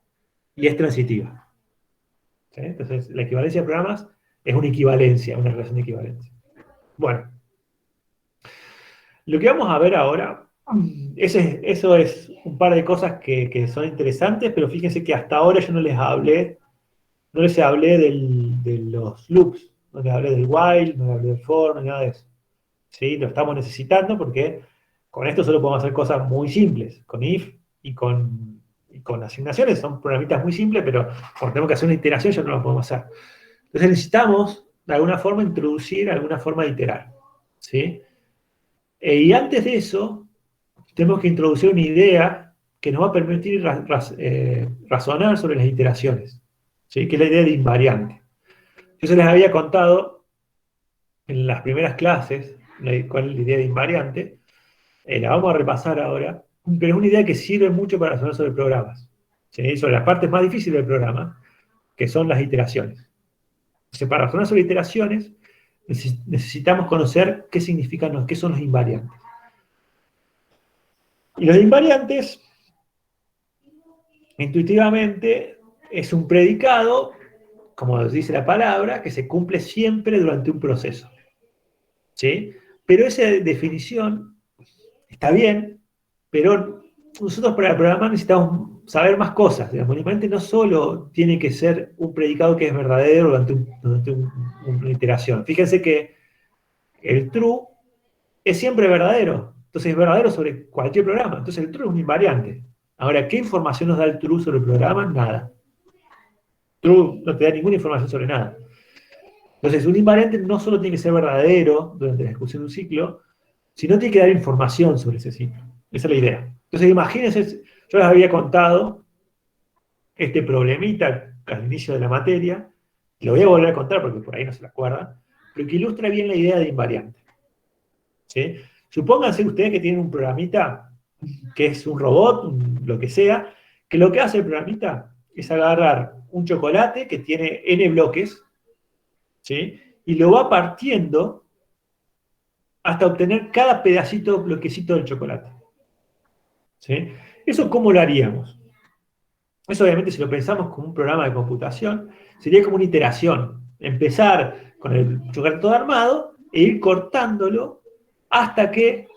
y es transitiva. ¿Sí? Entonces, la equivalencia de programas es una equivalencia, una relación de equivalencia. Bueno, lo que vamos a ver ahora, eso es un par de cosas que son interesantes, pero fíjense que hasta ahora yo no les hablé de los loops, no les hablé del while, no les hablé del for, nada de eso. ¿Sí? Lo estamos necesitando porque con esto solo podemos hacer cosas muy simples, con if y con asignaciones, son programitas muy simples, pero como tenemos que hacer una iteración ya no lo podemos hacer. Entonces necesitamos, de alguna forma, introducir alguna forma de iterar. ¿Sí? Y antes de eso, tenemos que introducir una idea que nos va a permitir razonar sobre las iteraciones, ¿sí? Que es la idea de invariante. Yo se les había contado en las primeras clases cuál es la idea de invariante. La vamos a repasar ahora, pero es una idea que sirve mucho para razonar sobre programas, ¿sí? Sobre las partes más difíciles del programa, que son las iteraciones. Entonces, para razonar sobre iteraciones, necesitamos conocer qué significan, qué son los invariantes. Y los invariantes, intuitivamente, es un predicado, como dice la palabra, que se cumple siempre durante un proceso. ¿Sí? Pero esa definición está bien, pero nosotros para programar necesitamos saber más cosas. El invariante no solo tiene que ser un predicado que es verdadero durante una iteración. Fíjense que el true es siempre verdadero. Entonces es verdadero sobre cualquier programa. Entonces el true es un invariante. Ahora, ¿qué información nos da el true sobre el programa? Nada. True no te da ninguna información sobre nada. Entonces, un invariante no solo tiene que ser verdadero durante la ejecución de un ciclo, sino tiene que dar información sobre ese ciclo. Esa es la idea. Entonces, imagínense, yo les había contado este problemita al inicio de la materia, lo voy a volver a contar porque por ahí no se lo acuerdan, pero que ilustra bien la idea de invariante. ¿Sí? Supónganse ustedes que tienen un programita que es un robot, lo que sea, que lo que hace el programita es agarrar un chocolate que tiene n bloques, ¿sí? Y lo va partiendo hasta obtener cada pedacito, bloquecito del chocolate. ¿Sí? ¿Eso cómo lo haríamos? Eso obviamente si lo pensamos como un programa de computación, sería como una iteración. Empezar con el chocolate todo armado e ir cortándolo hasta que,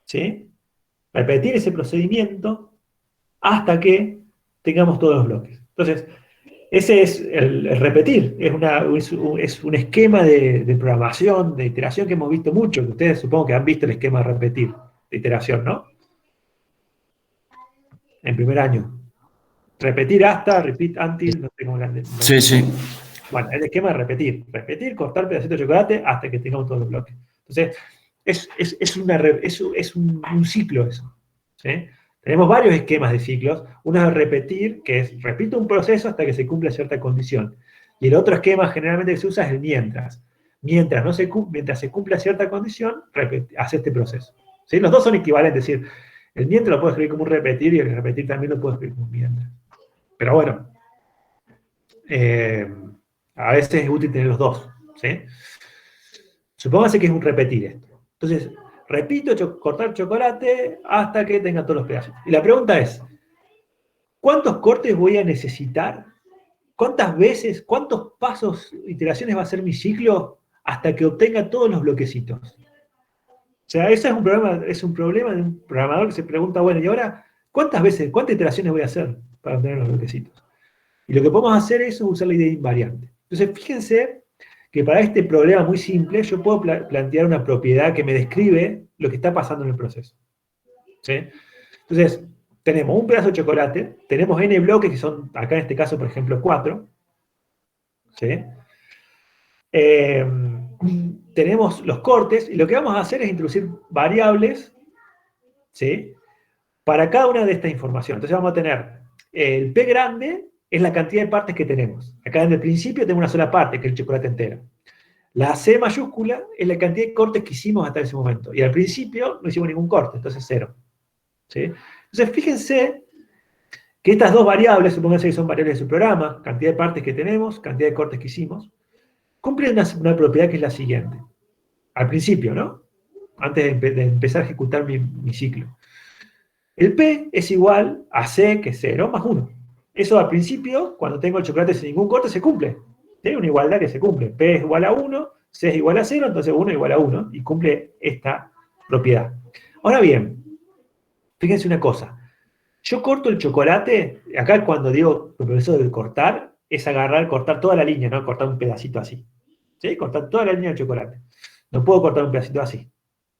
¿sí? Repetir ese procedimiento hasta que tengamos todos los bloques. Entonces, ese es el repetir, es un esquema de programación, de iteración que hemos visto mucho, que ustedes supongo que han visto el esquema de repetir, de iteración, ¿no? En primer año. Repetir hasta, repeat until, no sé cómo grande. Sí, sí. Bueno, el esquema de repetir, cortar pedacitos de chocolate hasta que tengamos todos los bloques. Entonces, es un ciclo eso. ¿sí? Tenemos varios esquemas de ciclos. Uno es repetir, que es repito un proceso hasta que se cumpla cierta condición. Y el otro esquema generalmente que se usa es el mientras. Mientras se cumpla cierta condición, hace este proceso. ¿Sí? Los dos son equivalentes, es decir, el mientras lo puedo escribir como un repetir y el repetir también lo puedo escribir como un mientras. Pero bueno, a veces es útil tener los dos. ¿Sí? Supóngase que es un repetir esto. Entonces, repito cortar chocolate hasta que tenga todos los pedazos. Y la pregunta es, ¿cuántos cortes voy a necesitar? ¿Cuántas veces, cuántos pasos, iteraciones va a ser mi ciclo hasta que obtenga todos los bloquecitos? O sea, ese es un problema de un programador que se pregunta, bueno, ¿y ahora cuántas iteraciones voy a hacer para obtener los bloquecitos? Y lo que podemos hacer es usar la idea invariante. Entonces, fíjense que para este problema muy simple, yo puedo plantear una propiedad que me describe lo que está pasando en el proceso. ¿Sí? Entonces, tenemos un pedazo de chocolate, tenemos n bloques, que son, acá en este caso, por ejemplo, 4. ¿Sí? Tenemos los cortes, y lo que vamos a hacer es introducir variables, ¿sí? Para cada una de estas informaciones. Entonces vamos a tener el P grande, es la cantidad de partes que tenemos. Acá en el principio tengo una sola parte, que es el chocolate entero. La C mayúscula es la cantidad de cortes que hicimos hasta ese momento. Y al principio no hicimos ningún corte, entonces 0. ¿Sí? Entonces fíjense que estas dos variables, supónganse que son variables de su programa, cantidad de partes que tenemos, cantidad de cortes que hicimos, cumplen una propiedad que es la siguiente. Al principio, ¿no? Antes de empezar a ejecutar mi ciclo. El P es igual a C, que es 0, más 1. Eso al principio, cuando tengo el chocolate sin ningún corte, se cumple. Tiene una igualdad que se cumple. P es igual a 1, C es igual a 0, entonces 1 es igual a 1, y cumple esta propiedad. Ahora bien, fíjense una cosa. Yo corto el chocolate, acá cuando digo el proceso de cortar, es cortar toda la línea, no cortar un pedacito así. ¿Sí? Cortar toda la línea de chocolate. No puedo cortar un pedacito así.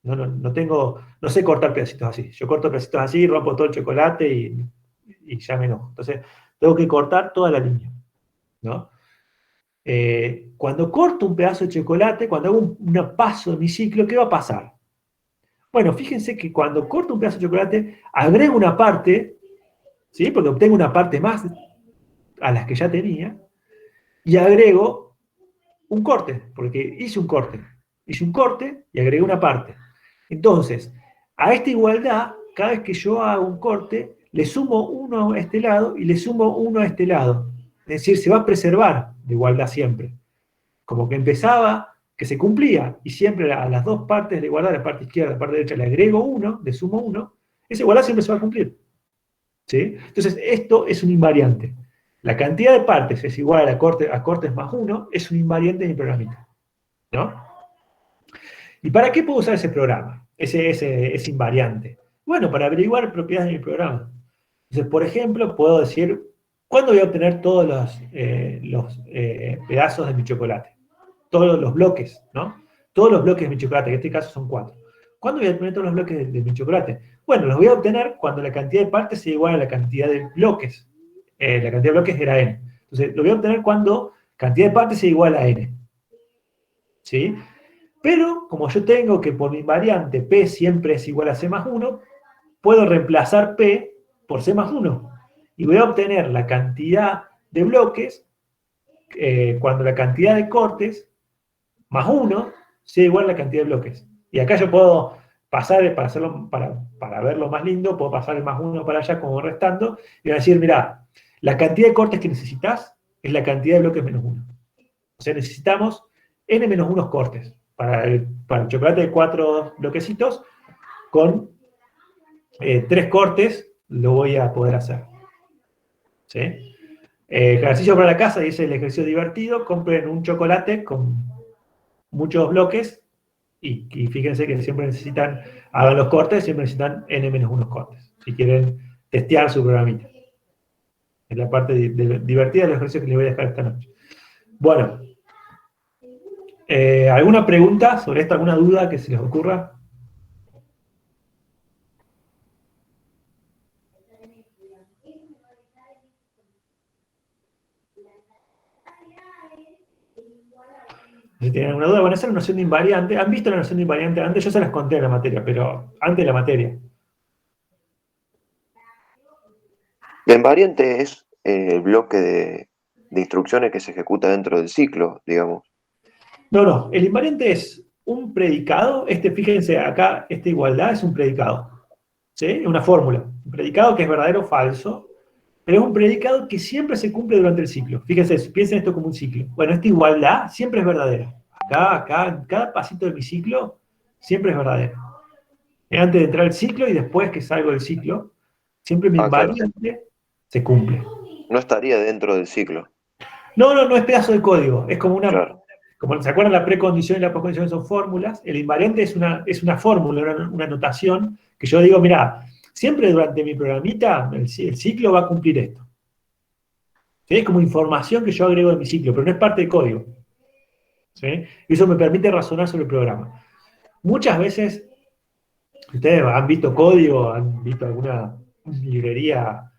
No sé cortar pedacitos así. Yo corto pedacitos así, rompo todo el chocolate y ya me enojo. Entonces, tengo que cortar toda la línea, ¿no? Cuando corto un pedazo de chocolate, cuando hago un paso de mi ciclo, ¿qué va a pasar? Bueno, fíjense que cuando corto un pedazo de chocolate, agrego una parte, ¿sí? Porque obtengo una parte más a las que ya tenía, y agrego un corte, porque hice un corte. Hice un corte y agregué una parte. Entonces, a esta igualdad, cada vez que yo hago un corte, le sumo 1 a este lado y le sumo 1 a este lado. Es decir, se va a preservar de igualdad siempre. Como que empezaba, que se cumplía, y siempre a las dos partes de igualdad, la parte izquierda y la parte derecha, le agrego 1, le sumo 1, esa igualdad siempre se va a cumplir. ¿Sí? Entonces, esto es un invariante. La cantidad de partes es igual a cortes más 1, es un invariante de mi programita. ¿No? ¿Y para qué puedo usar ese programa? Ese invariante. Bueno, para averiguar propiedades de mi programa. Entonces, por ejemplo, puedo decir, ¿cuándo voy a obtener todos los pedazos de mi chocolate? Todos los bloques, ¿no? Todos los bloques de mi chocolate, que en este caso son 4. ¿Cuándo voy a obtener todos los bloques de mi chocolate? Bueno, los voy a obtener cuando la cantidad de partes sea igual a la cantidad de bloques. La cantidad de bloques era n. Entonces, lo voy a obtener cuando cantidad de partes sea igual a n. ¿Sí? Pero, como yo tengo que por mi invariante P siempre es igual a C más 1, puedo reemplazar P por C más 1. Y voy a obtener la cantidad de bloques cuando la cantidad de cortes más 1 sea igual a la cantidad de bloques. Y acá yo puedo pasar, para verlo más lindo, puedo pasar el más 1 para allá como restando, y voy a decir, mirá, la cantidad de cortes que necesitas es la cantidad de bloques menos 1. O sea, necesitamos n menos 1 cortes. Para el chocolate de 4 bloquecitos, con 3 cortes lo voy a poder hacer. ¿Sí? Ejercicio para la casa, dice el ejercicio divertido, compren un chocolate con muchos bloques y fíjense que siempre hagan los cortes, siempre necesitan n menos 1 cortes, si quieren testear su programita. Es la parte divertida del ejercicio que les voy a dejar esta noche. Bueno. ¿Alguna pregunta sobre esto? ¿Alguna duda que se les ocurra? Si tienen alguna duda, bueno, esa es la noción de invariante. ¿Han visto la noción de invariante antes? Yo se las conté en la materia, pero antes de la materia. invariante es el bloque de instrucciones que se ejecuta dentro del ciclo, digamos. No, el invariante es un predicado, fíjense acá, esta igualdad es un predicado, ¿sí? Es una fórmula, un predicado que es verdadero o falso, pero es un predicado que siempre se cumple durante el ciclo. Fíjense, piensen esto como un ciclo. Bueno, esta igualdad siempre es verdadera. Acá, en cada pasito de mi ciclo, siempre es verdadera. Antes de entrar al ciclo y después que salgo del ciclo, siempre mi Claro. invariante se cumple. No estaría dentro del ciclo. No es pedazo de código, es como Claro. como se acuerdan, la precondición y la postcondición son fórmulas, el invariante es una fórmula, una notación, que yo digo, mira, siempre durante mi programita, el ciclo va a cumplir esto. ¿Sí? Es como información que yo agrego en mi ciclo, pero no es parte del código. ¿Sí? Y eso me permite razonar sobre el programa. Muchas veces, ustedes han visto código, han visto alguna librería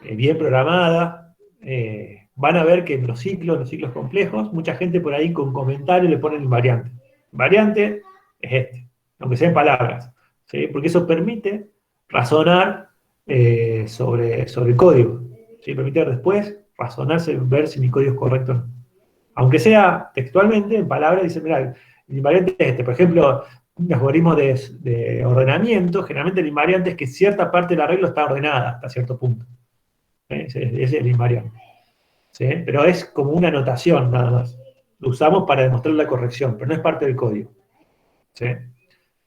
bien programada, van a ver que en los ciclos complejos, mucha gente por ahí con comentarios le ponen invariante. Invariante es aunque sea en palabras, ¿sí? Porque eso permite razonar sobre el código, ¿sí? Permite después razonarse, ver si mi código es correcto o no. Aunque sea textualmente, en palabras, dice, mira, el invariante es por ejemplo, un algoritmo de ordenamiento, generalmente el invariante es que cierta parte del arreglo está ordenada hasta cierto punto. Ese es el invariante. ¿Sí? Pero es como una anotación nada más. Lo usamos para demostrar la corrección, pero no es parte del código. ¿Sí?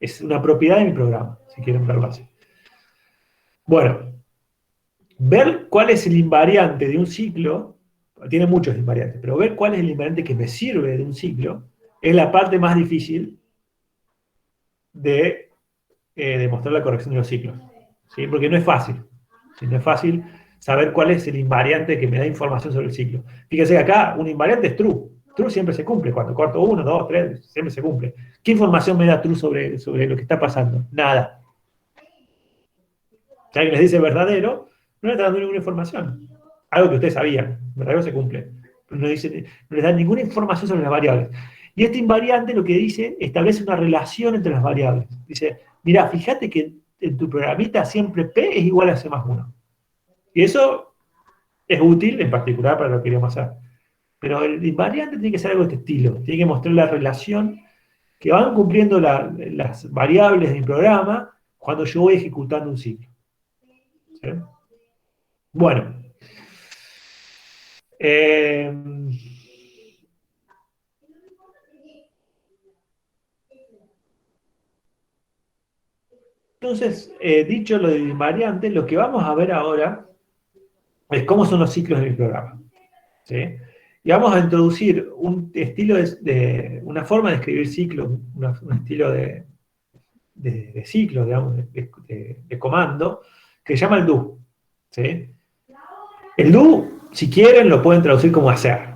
Es una propiedad de mi programa, si quieren verlo así. Bueno, ver cuál es el invariante de un ciclo, tiene muchos invariantes, pero ver cuál es el invariante que me sirve de un ciclo es la parte más difícil de demostrar la corrección de los ciclos. ¿Sí? Porque no es fácil. ¿Sí? No es fácil saber cuál es el invariante que me da información sobre el ciclo. Fíjense que acá un invariante es true. True siempre se cumple. Cuando corto 1, 2, 3, siempre se cumple. ¿Qué información me da true sobre lo que está pasando? Nada. Si alguien les dice verdadero, no le está dando ninguna información. Algo que ustedes sabían. Verdadero se cumple. Pero no les da ninguna información sobre las variables. Y este invariante lo que dice, establece una relación entre las variables. Dice, mira, fíjate que en tu programita siempre P es igual a C más 1. Y eso es útil, en particular, para lo que queríamos hacer. Pero el invariante tiene que ser algo de este estilo. Tiene que mostrar la relación que van cumpliendo las variables de mi programa cuando yo voy ejecutando un ciclo. ¿Sí? Bueno. Entonces, dicho lo del invariante, lo que vamos a ver ahora es cómo son los ciclos de mi programa. ¿Sí? Y vamos a introducir un estilo una forma de escribir ciclos, un estilo de ciclo, digamos, de comando, que se llama el do. ¿Sí? El do, si quieren, lo pueden traducir como hacer.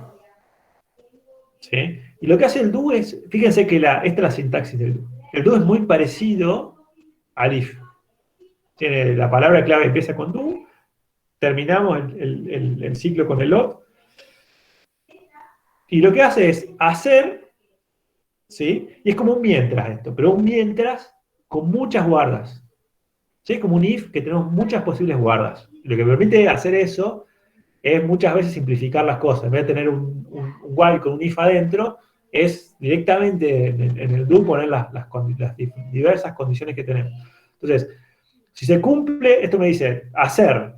¿Sí? Y lo que hace el do es, fíjense que esta es la sintaxis del do. El do es muy parecido al if. Tiene la palabra clave empieza con do, terminamos el ciclo con el lot, y lo que hace es hacer, ¿sí? Y es como un mientras esto, pero un mientras con muchas guardas. ¿Sí? Como un if que tenemos muchas posibles guardas. Lo que permite hacer eso es muchas veces simplificar las cosas. En vez de tener un while con un if adentro, es directamente en el do poner las diversas condiciones que tenemos. Entonces, si se cumple, esto me dice hacer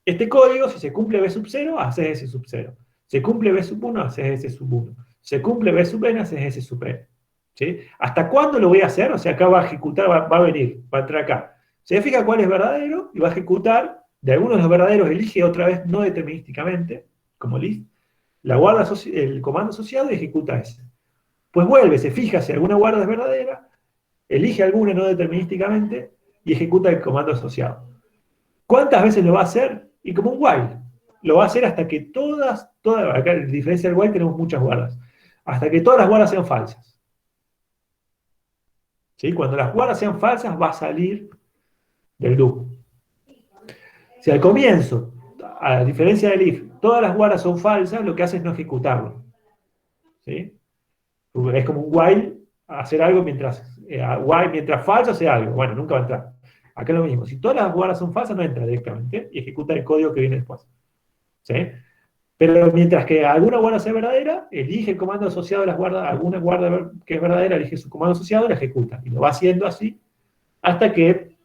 este código, si se cumple b sub 0, haces s sub 0. Se cumple b sub 1, haces s sub 1. Se cumple b sub n, haces s sub n. ¿Sí? ¿Hasta cuándo lo voy a hacer? O sea, acá va a ejecutar, va a venir, va a entrar acá. Se fija cuál es verdadero y va a ejecutar. De algunos de los verdaderos elige otra vez no determinísticamente, como list, el comando asociado y ejecuta ese. Pues vuelve, se fija si alguna guarda es verdadera, elige alguna no determinísticamente y ejecuta el comando asociado. ¿Cuántas veces lo va a hacer? Y como un while. Lo va a hacer hasta que todas, acá en diferencia del while tenemos muchas guardas, hasta que todas las guardas sean falsas. ¿Sí? Cuando las guardas sean falsas, va a salir del do. Si al comienzo, a diferencia del if, todas las guardas son falsas, lo que hace es no ejecutarlo. ¿Sí? Es como un while, hacer algo mientras falso hace algo. Bueno, nunca va a entrar. Acá es lo mismo. Si todas las guardas son falsas, no entra directamente y ejecuta el código que viene después. ¿Sí? Pero mientras que alguna guarda sea verdadera, elige el comando asociado a las guardas, alguna guarda que es verdadera, elige su comando asociado y la ejecuta. Y lo va haciendo así hasta que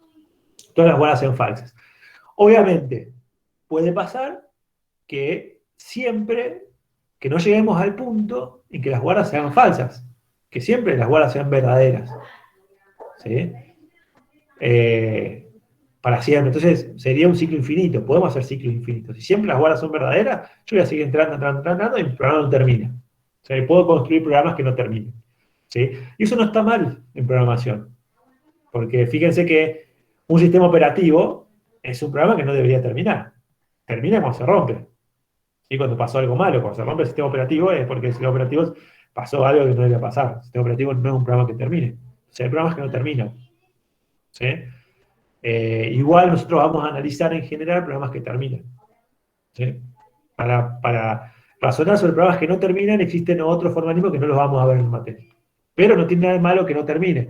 todas las guardas sean falsas. Obviamente, puede pasar que siempre que no lleguemos al punto en que las guardas sean falsas, que siempre las guardas sean verdaderas. ¿Sí? Para siempre. Entonces sería un ciclo infinito. Podemos hacer ciclos infinitos. Si siempre las guardas son verdaderas, yo voy a seguir entrando y mi programa no termina. O sea, puedo construir programas que no terminen. ¿Sí? Y eso no está mal en programación. Porque fíjense que un sistema operativo es un programa que no debería terminar. Termina cuando se rompe. ¿Sí? Cuando pasó algo malo, cuando se rompe el sistema operativo es porque el sistema operativo pasó algo que no debía pasar. El sistema operativo no es un programa que termine. O sea, hay programas que no terminan. ¿Sí? Igual nosotros vamos a analizar en general programas que terminan. ¿Sí? Para razonar sobre programas que no terminan, existen otros formalismos que no los vamos a ver en materia. Pero no tiene nada de malo que no termine.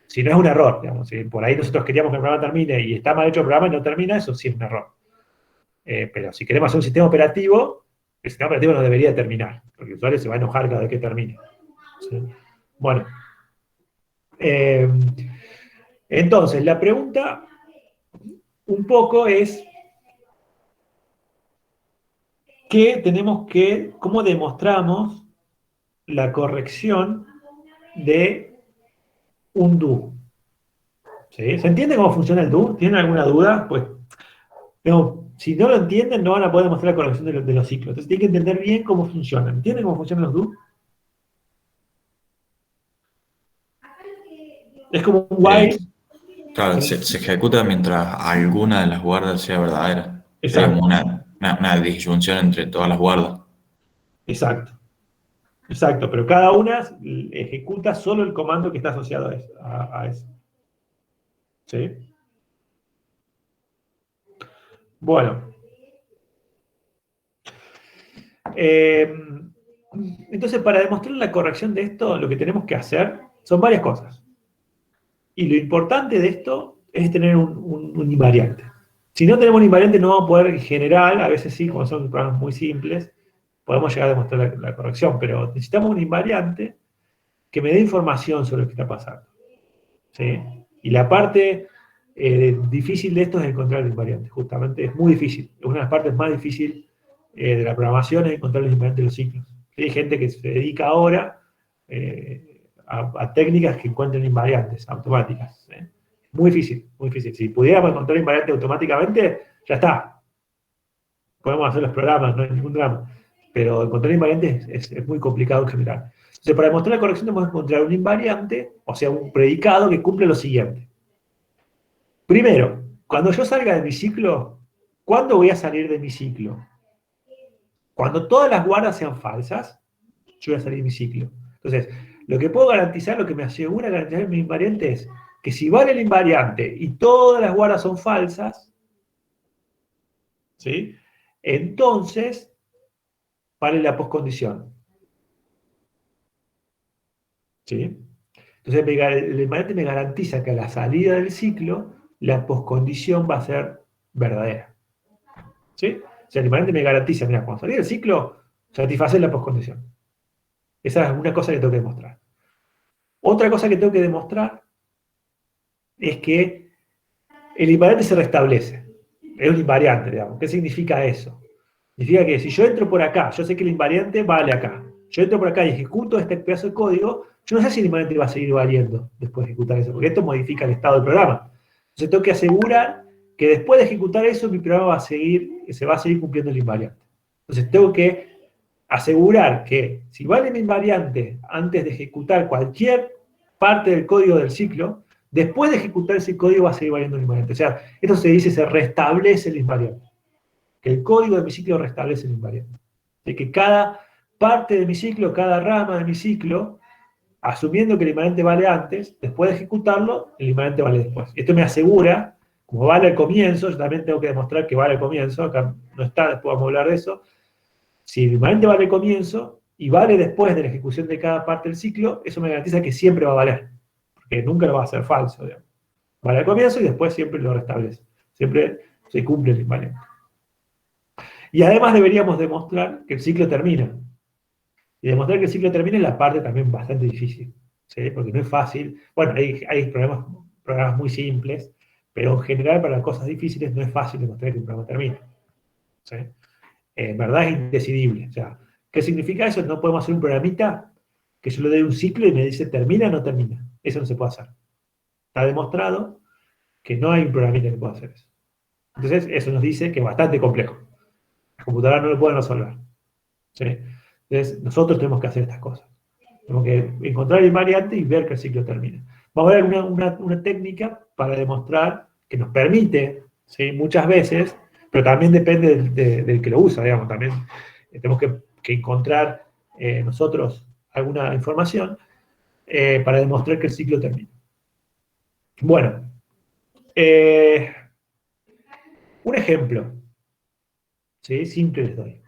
Si no es un error, digamos, si por ahí nosotros queríamos que el programa termine y está mal hecho el programa y no termina, eso sí es un error. Pero si queremos hacer un sistema operativo, el sistema operativo no debería terminar, porque el usuario se va a enojar cada vez que termine. ¿Sí? Bueno. Entonces, la pregunta un poco es ¿cómo demostramos la corrección de un do? ¿Sí? ¿Se entiende cómo funciona el do? ¿Tienen alguna duda? Pues, no, si no lo entienden, no van a poder demostrar la corrección de los ciclos. Entonces, tienen que entender bien cómo funcionan. ¿Entienden cómo funcionan los do? Es como un while. Claro, se ejecuta mientras alguna de las guardas sea verdadera. Sería Exacto. como una disyunción entre todas las guardas. Exacto. Exacto, pero cada una ejecuta solo el comando que está asociado a eso. ¿Sí? Bueno. Entonces, para demostrar la corrección de esto, lo que tenemos que hacer son varias cosas. Y lo importante de esto es tener un invariante. Si no tenemos un invariante, no vamos a poder en general, a veces sí, como son programas muy simples, podemos llegar a demostrar la corrección, pero necesitamos un invariante que me dé información sobre lo que está pasando. ¿Sí? Y la parte difícil de esto es encontrar el invariante, justamente es muy difícil. Es una de las partes más difíciles de la programación es encontrar el invariante de los ciclos. Hay gente que se dedica ahora a técnicas que encuentren invariantes automáticas. Muy difícil, muy difícil. Si pudiéramos encontrar invariantes automáticamente, ya está. Podemos hacer los programas, no hay ningún drama. Pero encontrar invariantes es muy complicado en general. Entonces, para demostrar la corrección tenemos que encontrar un invariante, o sea, un predicado que cumple lo siguiente. Primero, cuando yo salga de mi ciclo, ¿cuándo voy a salir de mi ciclo? Cuando todas las guardas sean falsas, yo voy a salir de mi ciclo. Entonces, lo que puedo garantizar, lo que me asegura garantizar mi invariante es que si vale el invariante y todas las guardas son falsas, ¿sí? Entonces vale la poscondición. ¿Sí? Entonces el invariante me garantiza que a la salida del ciclo la poscondición va a ser verdadera. ¿Sí? O sea, el invariante me garantiza, mira, cuando salí del ciclo, satisfacer la poscondición. Esa es una cosa que tengo que demostrar. Otra cosa que tengo que demostrar es que el invariante se restablece. Es un invariante, digamos. ¿Qué significa eso? Significa que si yo entro por acá, yo sé que el invariante vale acá. Yo entro por acá y ejecuto este pedazo de código, yo no sé si el invariante va a seguir valiendo después de ejecutar eso, porque esto modifica el estado del programa. Entonces tengo que asegurar que después de ejecutar eso, mi programa se va a seguir cumpliendo el invariante. Entonces tengo que asegurar que si vale mi invariante antes de ejecutar cualquier parte del código del ciclo, después de ejecutar ese código va a seguir valiendo el invariante. O sea, esto se dice, se restablece el invariante. Que el código de mi ciclo restablece el invariante. De que cada parte de mi ciclo, cada rama de mi ciclo, asumiendo que el invariante vale antes, después de ejecutarlo, el invariante vale después. Esto me asegura, como vale al comienzo, yo también tengo que demostrar que vale al comienzo, acá no está, después vamos a hablar de eso. Si el invariante vale al comienzo y vale después de la ejecución de cada parte del ciclo, eso me garantiza que siempre va a valer, porque nunca lo va a hacer falso, digamos. Vale al comienzo y después siempre lo restablece. Siempre se cumple el invariante. Y además deberíamos demostrar que el ciclo termina. Y demostrar que el ciclo termina es la parte también bastante difícil, ¿sí? Porque no es fácil. Bueno, hay programas muy simples, pero en general para cosas difíciles no es fácil demostrar que un programa termina, ¿sí? En verdad es indecidible. O sea, ¿qué significa eso? No podemos hacer un programita que yo le doy un ciclo y me dice termina o no termina. Eso no se puede hacer. Está demostrado que no hay un programita que pueda hacer eso. Entonces, eso nos dice que es bastante complejo. Las computadoras no lo pueden resolver, ¿sí? Entonces, nosotros tenemos que hacer estas cosas. Tenemos que encontrar el invariante y ver que el ciclo termina. Vamos a ver una técnica para demostrar que nos permite, ¿sí? Muchas veces, pero también depende del que lo usa, digamos. También tenemos que encontrar nosotros alguna información para demostrar que el ciclo termina. Bueno, un ejemplo, ¿sí? Simple les doy.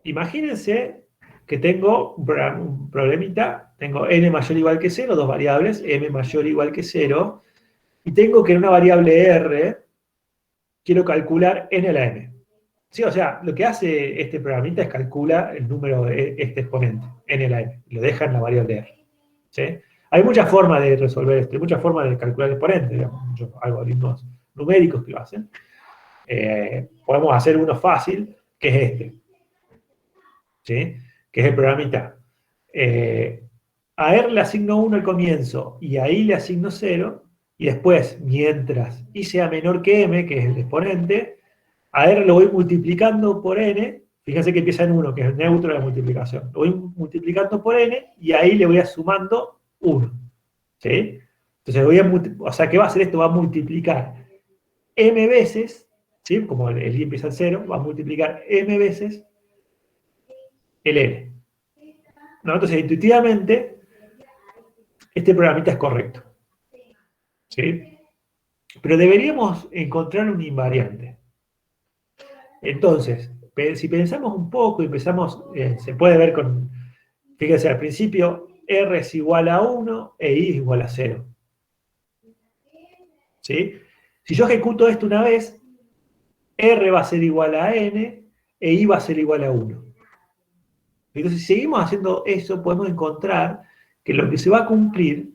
Imagínense que tengo un problemita, tengo n mayor o igual que 0, dos variables, m mayor o igual que 0, y tengo que en una variable r quiero calcular n a la m. Sí, o sea, lo que hace este programita es calcula el número de este exponente, n a la m, y lo deja en la variable r. ¿Sí? Hay muchas formas de resolver esto, hay muchas formas de calcular el exponente, digamos, muchos algoritmos numéricos que lo hacen. Podemos hacer uno fácil, que es este. ¿Sí? Que es el programita. A R le asigno 1 al comienzo y a I le asigno 0, y después, mientras I sea menor que M, que es el exponente, a R lo voy multiplicando por N, fíjense que empieza en 1, que es el neutro de la multiplicación. Lo voy multiplicando por N y ahí le voy sumando 1. ¿Sí? Entonces o sea, ¿qué va a hacer esto? Va a multiplicar M veces, ¿sí? Como el I empieza en 0, va a multiplicar M veces el N. ¿No? Entonces, intuitivamente, este programita es correcto. ¿Sí? Pero deberíamos encontrar un invariante. Entonces, si pensamos un poco y empezamos, se puede ver con, fíjense, al principio, R es igual a 1 e I es igual a 0. ¿Sí? Si yo ejecuto esto una vez, R va a ser igual a N e I va a ser igual a 1. Entonces, si seguimos haciendo eso, podemos encontrar que lo que se va a cumplir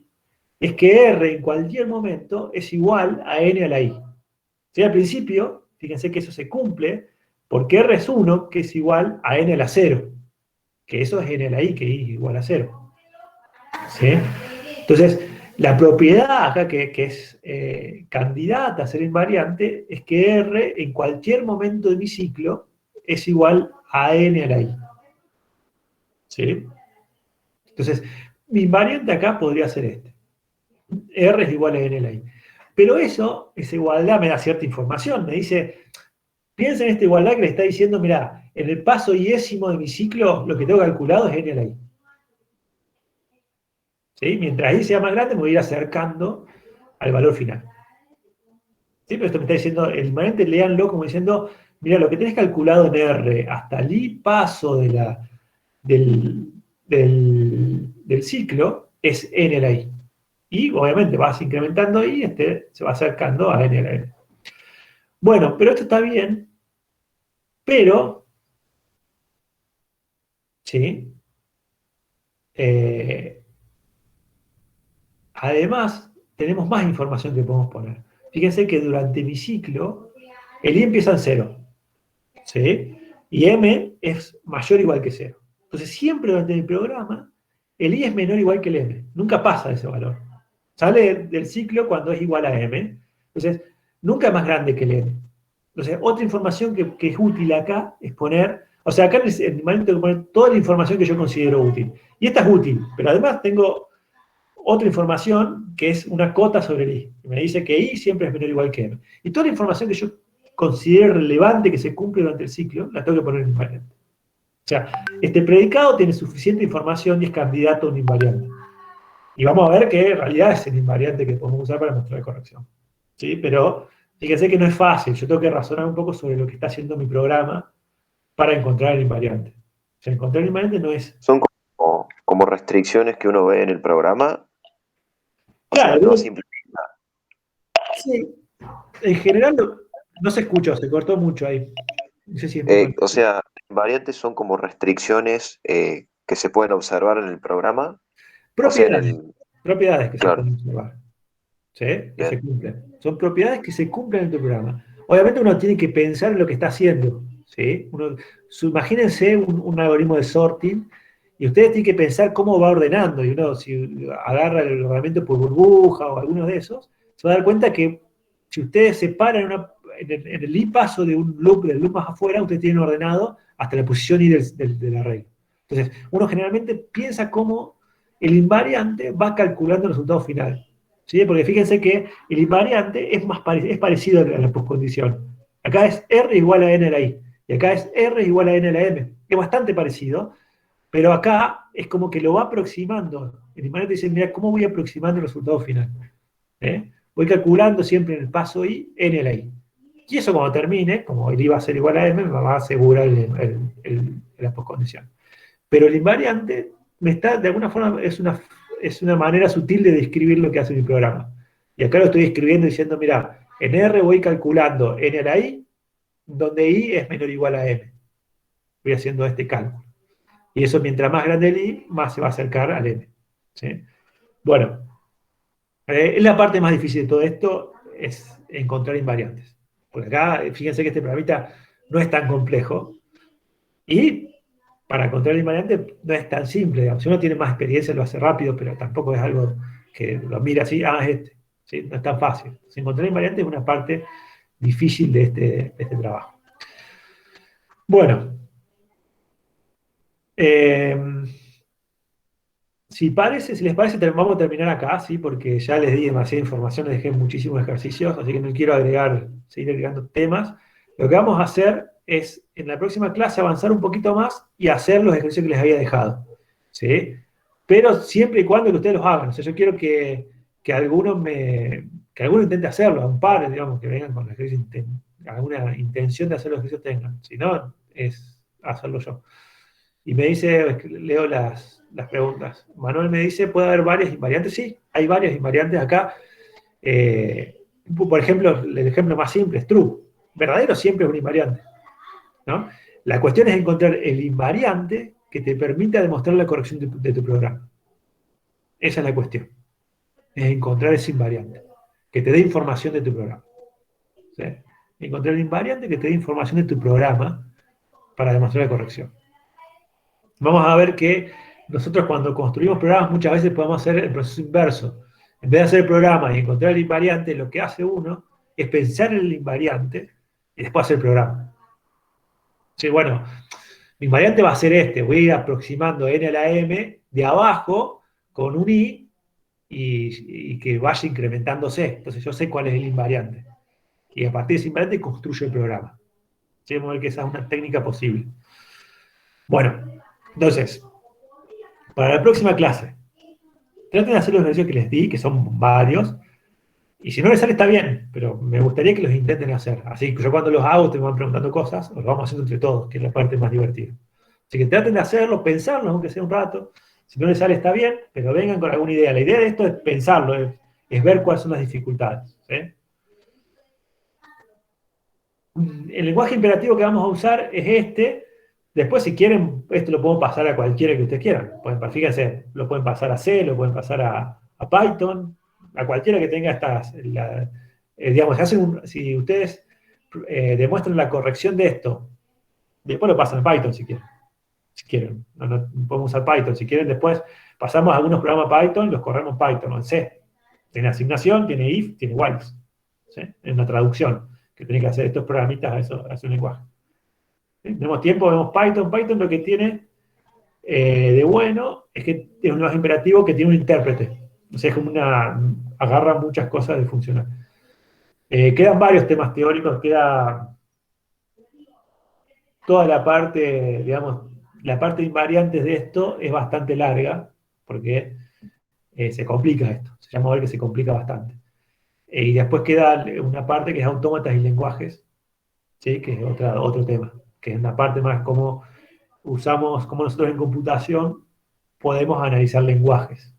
es que R en cualquier momento es igual a N a la I. ¿Sí? Al principio, fíjense que eso se cumple porque R es 1, que es igual a N a la 0. Que eso es N a la I, que I es igual a 0. ¿Sí? Entonces, la propiedad acá que es candidata a ser invariante es que R en cualquier momento de mi ciclo es igual a N a la I. ¿Sí? Entonces, mi invariante acá podría ser este. R es igual a N a la I. Pero esa igualdad me da cierta información. Me dice, piensa en esta igualdad que le está diciendo, mira, en el paso iésimo de mi ciclo, lo que tengo calculado es N a la I. ¿Sí? Mientras I sea más grande, me voy a ir acercando al valor final. ¿Sí? Pero esto me está diciendo, el invariante, léanlo como diciendo, mira, lo que tenés calculado en R hasta el I paso del ciclo es N a la I. Y obviamente vas incrementando I, se va acercando a N a la N. Bueno, pero esto está bien, pero, ¿sí? Además, tenemos más información que podemos poner. Fíjense que durante mi ciclo, el I empieza en 0, ¿sí? Y M es mayor o igual que 0. Entonces, siempre durante mi programa, el I es menor o igual que el M. Nunca pasa ese valor. Sale del ciclo cuando es igual a M. Entonces, nunca es más grande que el M. Entonces, otra información que es útil acá es poner, o sea, acá en el invariante tengo que poner toda la información que yo considero útil. Y esta es útil, pero además tengo otra información que es una cota sobre el I. Que me dice que I siempre es menor o igual que M. Y toda la información que yo considero relevante que se cumple durante el ciclo, la tengo que poner en invariante. O sea, este predicado tiene suficiente información y es candidato a un invariante. Y vamos a ver que en realidad es el invariante que podemos usar para mostrar la corrección. ¿Sí? Pero fíjense que no es fácil. Yo tengo que razonar un poco sobre lo que está haciendo mi programa para encontrar el invariante. O sea, encontrar el invariante no es... Son como restricciones que uno ve en el programa. O sea, Claro, no simplifica. Sí, en general no se escuchó, se cortó mucho ahí. No sé si es mi conexión. O sea, invariantes son como restricciones que se pueden observar en el programa. O sea, Propiedades, propiedades que se claro, pueden observar, ¿sí? Que bien, se cumplen. Son propiedades que se cumplen en tu programa. Obviamente uno tiene que pensar en lo que está haciendo, ¿sí? Imagínense un algoritmo de sorting y ustedes tienen que pensar cómo va ordenando. Y uno, si agarra el ordenamiento por burbuja o alguno de esos, se va a dar cuenta que si ustedes separan en el i paso de un loop, del loop más afuera, ustedes tienen ordenado hasta la posición i del arreglo. Entonces, uno generalmente piensa cómo el invariante va calculando el resultado final. ¿Sí? Porque fíjense que el invariante es parecido a la postcondición. Acá es R igual a N a la I. Y acá es R igual a N a la M. Es bastante parecido, pero acá es como que lo va aproximando. El invariante dice, mira, ¿cómo voy aproximando el resultado final? ¿Eh? Voy calculando siempre en el paso I, N a la I. Y eso cuando termine, como el I va a ser igual a M, me va a asegurar la postcondición. Pero el invariante de alguna forma, es una manera sutil de describir lo que hace mi programa. Y acá lo estoy escribiendo diciendo, mira, en R voy calculando n a la I, donde I es menor o igual a M. Voy haciendo este cálculo. Y eso, mientras más grande el I, más se va a acercar al M. ¿Sí? Bueno, la parte más difícil de todo esto es encontrar invariantes. Porque acá, fíjense que este programita no es tan complejo. Y para encontrar el invariante no es tan simple. Digamos. Si uno tiene más experiencia, lo hace rápido, pero tampoco es algo que lo mira así, es este. ¿Sí? No es tan fácil. Si encontrar el invariante es una parte difícil de este trabajo. Bueno, si les parece, vamos a terminar acá, ¿sí? Porque ya les di demasiada información, les dejé muchísimos ejercicios, así que no quiero seguir agregando temas. Lo que vamos a hacer es, en la próxima clase, avanzar un poquito más y hacer los ejercicios que les había dejado, ¿sí? Pero siempre y cuando que ustedes los hagan. O sea, yo quiero que alguno intente hacerlo, un par, digamos, que vengan con los ejercicios, alguna intención de hacer los ejercicios tengan. Si no, es hacerlo yo. Y me dice, leo las preguntas. Manuel me dice, ¿puede haber varias invariantes? Sí, hay varias invariantes acá. Por ejemplo, el ejemplo más simple es true. Verdadero siempre es un invariante, ¿no? La cuestión es encontrar el invariante que te permita demostrar la corrección de tu programa. Esa es la cuestión. Es encontrar ese invariante que te dé información de tu programa. ¿Sí? Encontrar el invariante que te dé información de tu programa para demostrar la corrección. Vamos a ver que nosotros cuando construimos programas muchas veces podemos hacer el proceso inverso. En vez de hacer el programa y encontrar el invariante, lo que hace uno es pensar en el invariante y después hacer el programa. Sí, bueno, mi invariante va a ser este. Voy a ir aproximando n a la m de abajo con un i y que vaya incrementándose. Entonces yo sé cuál es el invariante. Y a partir de ese invariante construyo el programa. ¿Sí? Vamos a ver que esa es una técnica posible. Bueno, entonces, para la próxima clase, traten de hacer los ejercicios que les di, que son varios, y si no les sale está bien, pero me gustaría que los intenten hacer. Así que yo cuando los hago te van preguntando cosas, o los vamos haciendo entre todos, que es la parte más divertida. Así que traten de hacerlo, pensarlo, aunque sea un rato. Si no les sale está bien, pero vengan con alguna idea. La idea de esto es pensarlo, es ver cuáles son las dificultades. ¿Sí? El lenguaje imperativo que vamos a usar es este. Después, si quieren, esto lo puedo pasar a cualquiera que ustedes quieran. Fíjense, lo pueden pasar a C, lo pueden pasar a Python, a cualquiera que tenga digamos, si ustedes demuestran la corrección de esto, después lo pasan a Python si quieren. Si quieren, no podemos usar Python. Si quieren, después pasamos a algunos programas Python, los corremos en Python o en C. Tiene asignación, tiene if, tiene whiles. ¿Sí? Es una traducción que tiene que hacer estos programitas a ese lenguaje. ¿Sí? Tenemos tiempo, vemos Python. Python lo que tiene de bueno es que es un lenguaje imperativo que tiene un intérprete. O sea, es como agarra muchas cosas de funcionar. Quedan varios temas teóricos, queda toda la parte, digamos, la parte de invariantes de esto es bastante larga, porque se complica esto. Se llama ver que se complica bastante. Y después queda una parte que es autómatas y lenguajes, ¿sí? Que es otro tema, que es una parte más como cómo nosotros en computación podemos analizar lenguajes.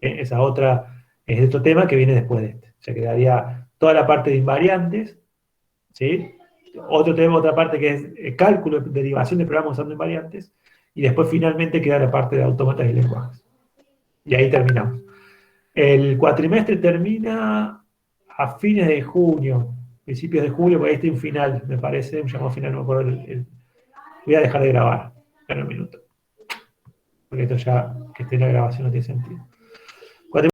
Esa otra es otro tema que viene después de este. O sea, quedaría toda la parte de invariantes, ¿sí? Tenemos otra parte que es cálculo, derivación de programas usando invariantes, y después finalmente queda la parte de autómatas y lenguajes. Y ahí terminamos. El cuatrimestre termina a fines de junio, principios de julio, porque ahí está un final, me parece, un llamado final, no me acuerdo. Voy a dejar de grabar en un minuto, porque esto ya, que esté en la grabación no tiene sentido.